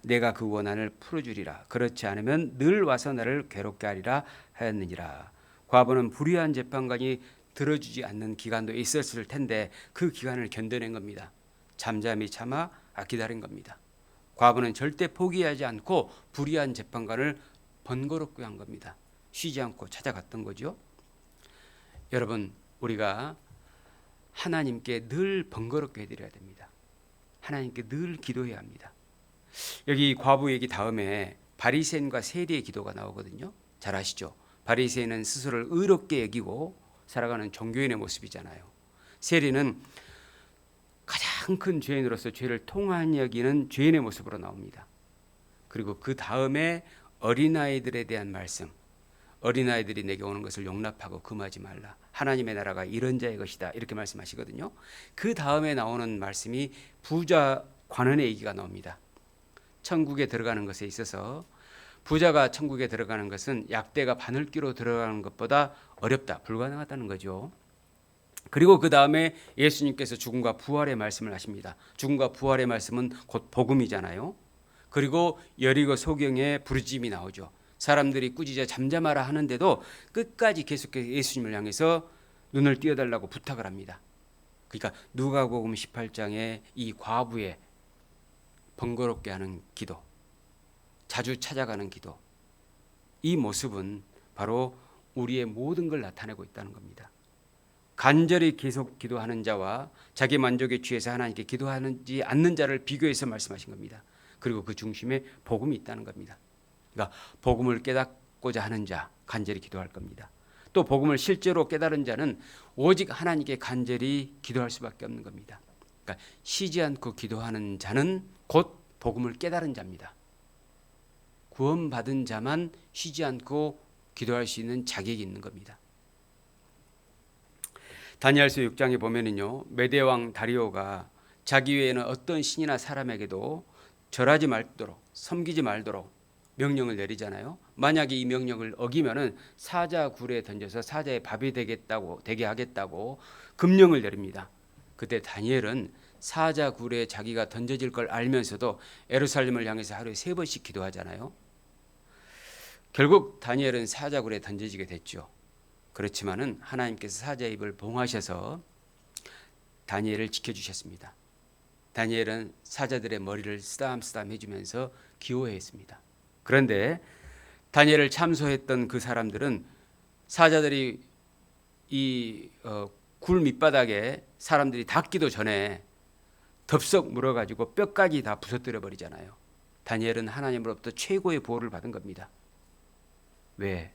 내가 그 원한을 풀어주리라. 그렇지 않으면 늘 와서 나를 괴롭게 하리라 하였느니라. 과부는 불의한 재판관이 들어주지 않는 기간도 있었을 텐데 그 기간을 견뎌낸 겁니다. 잠잠히 참아 기다린 겁니다. 과부는 절대 포기하지 않고 불의한 재판관을 번거롭게 한 겁니다. 쉬지 않고 찾아갔던 거죠. 여러분, 우리가 하나님께 늘 번거롭게 해드려야 됩니다. 하나님께 늘 기도해야 합니다. 여기 과부 얘기 다음에 바리새인과 세리의 기도가 나오거든요. 잘 아시죠? 바리새인은 스스로를 의롭게 여기고 살아가는 종교인의 모습이잖아요. 세리는 가장 큰 죄인으로서 죄를 통한 여기는 죄인의 모습으로 나옵니다. 그리고 그 다음에 어린아이들에 대한 말씀, 어린아이들이 내게 오는 것을 용납하고 금하지 말라. 하나님의 나라가 이런 자의 것이다. 이렇게 말씀하시거든요. 그 다음에 나오는 말씀이 부자 관원의 얘기가 나옵니다. 천국에 들어가는 것에 있어서 부자가 천국에 들어가는 것은 약대가 바늘귀로 들어가는 것보다 어렵다, 불가능하다는 거죠. 그리고 그 다음에 예수님께서 죽음과 부활의 말씀을 하십니다. 죽음과 부활의 말씀은 곧 복음이잖아요. 그리고 여리고 소경의 부르짖음이 나오죠. 사람들이 꾸짖어 잠잠하라 하는데도 끝까지 계속해서 예수님을 향해서 눈을 띄어달라고 부탁을 합니다. 그러니까 누가복음 18장에 이 과부의 번거롭게 하는 기도, 자주 찾아가는 기도, 이 모습은 바로 우리의 모든 걸 나타내고 있다는 겁니다. 간절히 계속 기도하는 자와 자기 만족에 취해서 하나님께 기도하지 않는 자를 비교해서 말씀하신 겁니다. 그리고 그 중심에 복음이 있다는 겁니다. 그러니까 복음을 깨닫고자 하는 자 간절히 기도할 겁니다. 또 복음을 실제로 깨달은 자는 오직 하나님께 간절히 기도할 수밖에 없는 겁니다. 그러니까 쉬지 않고 기도하는 자는 곧 복음을 깨달은 자입니다. 구원받은 자만 쉬지 않고 기도할 수 있는 자격이 있는 겁니다. 다니엘서 6장에 보면은요, 메대 왕 다리오가 자기 외에는 어떤 신이나 사람에게도 절하지 말도록, 섬기지 말도록 명령을 내리잖아요. 만약에 이 명령을 어기면은 사자 굴에 던져서 사자의 밥이 되게 하겠다고 금령을 내립니다. 그때 다니엘은 사자 굴에 자기가 던져질 걸 알면서도 예루살렘을 향해서 하루에 3번씩 기도하잖아요. 결국 다니엘은 사자 굴에 던져지게 됐죠. 그렇지만은 하나님께서 사자의 입을 봉하셔서 다니엘을 지켜주셨습니다. 다니엘은 사자들의 머리를 쓰담쓰담 해주면서 기호했습니다. 그런데 다니엘을 참소했던 그 사람들은 사자들이 이 굴 밑바닥에 사람들이 닿기도 전에 덥석 물어가지고 뼈까지 다 부서뜨려 버리잖아요. 다니엘은 하나님으로부터 최고의 보호를 받은 겁니다. 왜?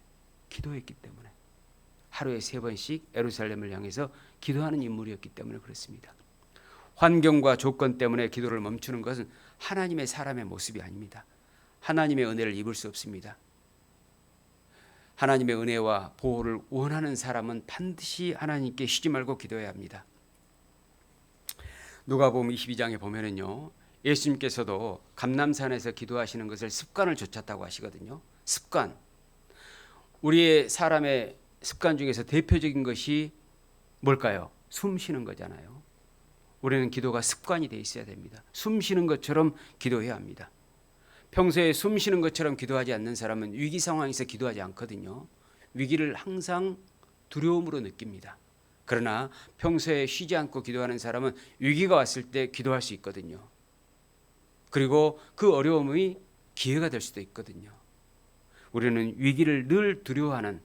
기도했기 때문에. 하루에 3번씩 예루살렘을 향해서 기도하는 인물이었기 때문에 그렇습니다. 환경과 조건 때문에 기도를 멈추는 것은 하나님의 사람의 모습이 아닙니다. 하나님의 은혜를 입을 수 없습니다. 하나님의 은혜와 보호를 원하는 사람은 반드시 하나님께 쉬지 말고 기도해야 합니다. 누가복음 22장에 보면은요, 예수님께서도 감람산에서 기도하시는 것을 습관을 좇았다고 하시거든요. 습관. 우리의 사람의 습관 중에서 대표적인 것이 뭘까요? 숨 쉬는 거잖아요. 우리는 기도가 습관이 돼 있어야 됩니다. 숨 쉬는 것처럼 기도해야 합니다. 평소에 숨 쉬는 것처럼 기도하지 않는 사람은 위기 상황에서 기도하지 않거든요. 위기를 항상 두려움으로 느낍니다. 그러나 평소에 쉬지 않고 기도하는 사람은 위기가 왔을 때 기도할 수 있거든요. 그리고 그 어려움이 기회가 될 수도 있거든요. 우리는 위기를 늘 두려워하는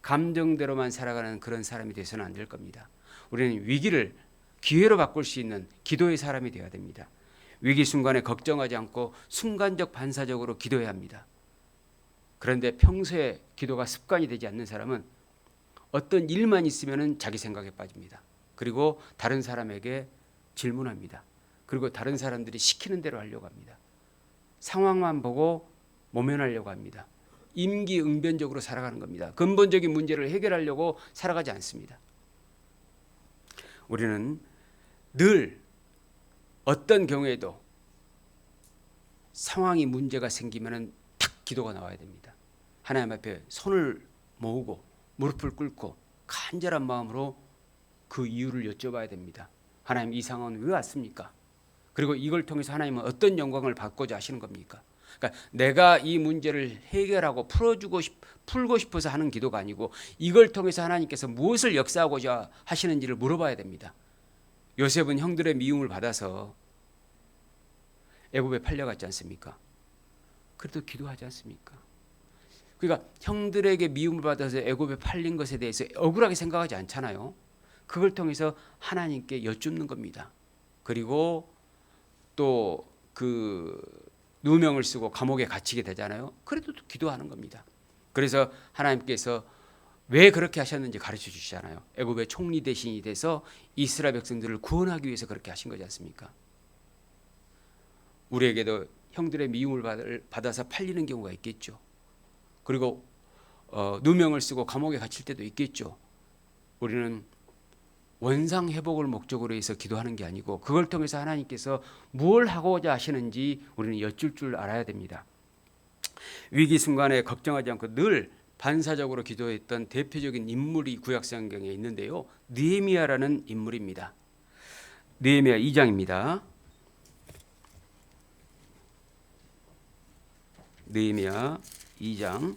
감정대로만 살아가는 그런 사람이 되어서는 안 될 겁니다. 우리는 위기를 기회로 바꿀 수 있는 기도의 사람이 되어야 됩니다. 위기 순간에 걱정하지 않고 순간적 반사적으로 기도해야 합니다. 그런데 평소에 기도가 습관이 되지 않는 사람은 어떤 일만 있으면 자기 생각에 빠집니다. 그리고 다른 사람에게 질문합니다. 그리고 다른 사람들이 시키는 대로 하려고 합니다. 상황만 보고 모면하려고 합니다. 임기응변적으로 살아가는 겁니다. 근본적인 문제를 해결하려고 살아가지 않습니다. 우리는 늘 어떤 경우에도 상황이 문제가 생기면 탁 기도가 나와야 됩니다. 하나님 앞에 손을 모으고 무릎을 꿇고 간절한 마음으로 그 이유를 여쭤봐야 됩니다. 하나님, 이 상황은 왜 왔습니까? 그리고 이걸 통해서 하나님은 어떤 영광을 받고자 하시는 겁니까? 그러니까 내가 이 문제를 해결하고 풀고 싶어서 하는 기도가 아니고 이걸 통해서 하나님께서 무엇을 역사하고자 하시는지를 물어봐야 됩니다. 요셉은 형들의 미움을 받아서 애굽에 팔려갔지 않습니까? 그래도 기도하지 않습니까? 그러니까 형들에게 미움을 받아서 애굽에 팔린 것에 대해서 억울하게 생각하지 않잖아요. 그걸 통해서 하나님께 여쭙는 겁니다. 그리고 또 그 누명을 쓰고 감옥에 갇히게 되잖아요. 그래도 또 기도하는 겁니다. 그래서 하나님께서 왜 그렇게 하셨는지 가르쳐 주시잖아요. 애굽의 총리 대신이 돼서 이스라엘 백성들을 구원하기 위해서 그렇게 하신 거지 않습니까? 우리에게도 형들의 미움을 받아서 팔리는 경우가 있겠죠. 그리고 누명을 쓰고 감옥에 갇힐 때도 있겠죠. 우리는 원상 회복을 목적으로 해서 기도하는 게 아니고 그걸 통해서 하나님께서 뭘 하고자 하시는지 우리는 여쭐 줄 알아야 됩니다. 위기 순간에 걱정하지 않고 늘 반사적으로 기도했던 대표적인 인물이 구약성경에 있는데요. 느헤미야라는 인물입니다. 느헤미야 2장입니다. 느헤미야 2장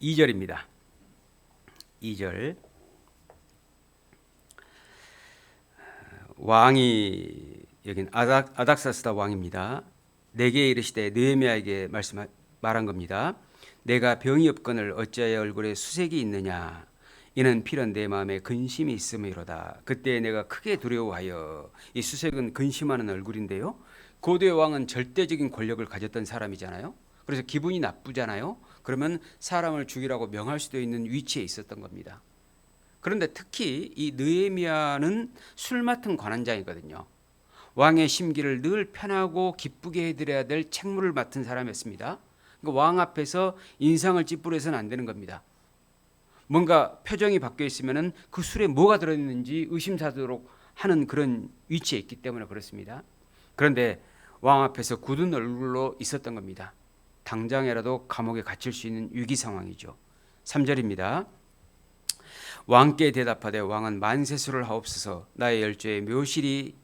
2절입니다. 2절 왕이 여긴 아닥사스다 왕입니다. 내게 이르시되 느헤미야에게 말한 겁니다. 내가 병이 없거늘 어찌하여 얼굴에 수색이 있느냐. 이는 필연 내 마음에 근심이 있음이로다. 그때 내가 크게 두려워하여. 이 수색은 근심하는 얼굴인데요. 고대 왕은 절대적인 권력을 가졌던 사람이잖아요. 그래서 기분이 나쁘잖아요. 그러면 사람을 죽이라고 명할 수도 있는 위치에 있었던 겁니다. 그런데 특히 이 느헤미야는 술 맡은 관원장이거든요. 왕의 심기를 늘 편하고 기쁘게 해드려야 될 책무를 맡은 사람이었습니다. 그러니까 왕 앞에서 인상을 찌푸려서는 안 되는 겁니다. 뭔가 표정이 바뀌어 있으면 그 술에 뭐가 들어있는지 의심사도록 하는 그런 위치에 있기 때문에 그렇습니다. 그런데 왕 앞에서 굳은 얼굴로 있었던 겁니다. 당장이라도 감옥에 갇힐 수 있는 위기 상황이죠. 3절입니다. 왕께 대답하되 왕은 만세수를 하옵소서. 나의 열조에 묘실이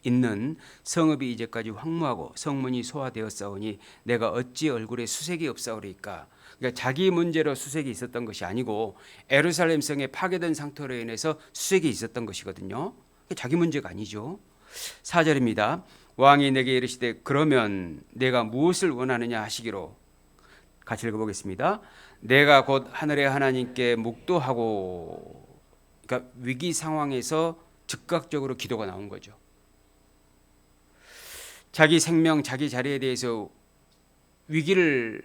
있는 성읍이 이제까지 황무하고 성문이 소화되었사오니 내가 어찌 얼굴에 수색이 없사오리까. 그러니까 자기 문제로 수색이 있었던 것이 아니고 예루살렘 성에 파괴된 상태로 인해서 수색이 있었던 것이거든요. 자기 문제가 아니죠. 4절입니다. 왕이 내게 이르시되 그러면 내가 무엇을 원하느냐 하시기로. 같이 읽어보겠습니다. 내가 곧 하늘의 하나님께 묵도하고. 그러니까 위기 상황에서 즉각적으로 기도가 나온 거죠. 자기 생명, 자기 자리에 대해서 위기를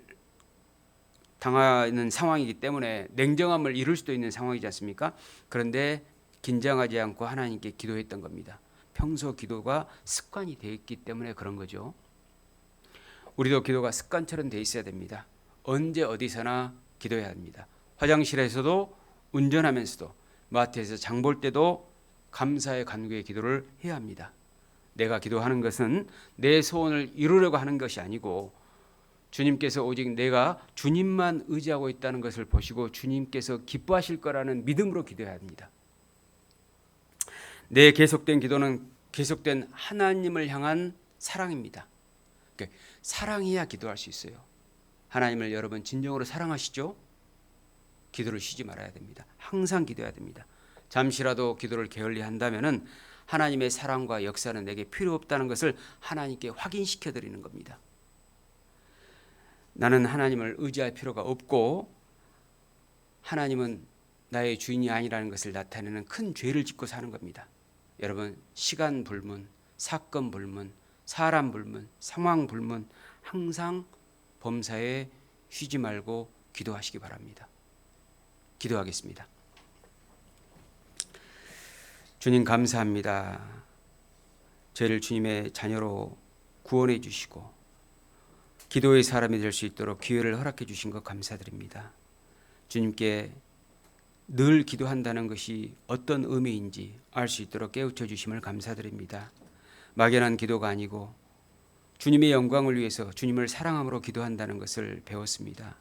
당하는 상황이기 때문에 냉정함을 잃을 수도 있는 상황이지 않습니까? 그런데 긴장하지 않고 하나님께 기도했던 겁니다. 평소 기도가 습관이 되어 있기 때문에 그런 거죠. 우리도 기도가 습관처럼 되어 있어야 됩니다. 언제 어디서나 기도해야 합니다. 화장실에서도 운전하면서도 마트에서 장 볼 때도 감사의 간구의 기도를 해야 합니다. 내가 기도하는 것은 내 소원을 이루려고 하는 것이 아니고 주님께서 오직 내가 주님만 의지하고 있다는 것을 보시고 주님께서 기뻐하실 거라는 믿음으로 기도해야 합니다. 내 계속된 기도는 계속된 하나님을 향한 사랑입니다. 그러니까 사랑해야 기도할 수 있어요. 하나님을 여러분 진정으로 사랑하시죠? 기도를 쉬지 말아야 됩니다. 항상 기도해야 됩니다. 잠시라도 기도를 게을리한다면은 하나님의 사랑과 역사는 내게 필요 없다는 것을 하나님께 확인시켜 드리는 겁니다. 나는 하나님을 의지할 필요가 없고 하나님은 나의 주인이 아니라는 것을 나타내는 큰 죄를 짓고 사는 겁니다. 여러분, 시간 불문, 사건 불문, 사람 불문, 상황 불문, 항상 범사에 쉬지 말고 기도하시기 바랍니다. 기도하겠습니다. 주님 감사합니다. 저희를 주님의 자녀로 구원해 주시고 기도의 사람이 될 수 있도록 기회를 허락해 주신 것 감사드립니다. 주님께 늘 기도한다는 것이 어떤 의미인지 알 수 있도록 깨우쳐 주심을 감사드립니다. 막연한 기도가 아니고 주님의 영광을 위해서 주님을 사랑함으로 기도한다는 것을 배웠습니다.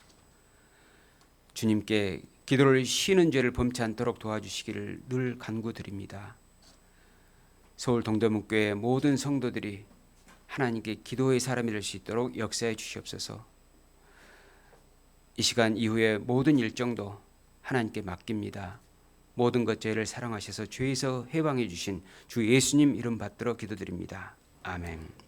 주님께 기도를 쉬는 죄를 범치 않도록 도와주시기를 늘 간구드립니다. 서울 동대문교회 모든 성도들이 하나님께 기도의 사람이 될 수 있도록 역사해 주시옵소서. 이 시간 이후에 모든 일정도 하나님께 맡깁니다. 모든 것 저희를 사랑하셔서 죄에서 해방해 주신 주 예수님 이름 받들어 기도드립니다. 아멘.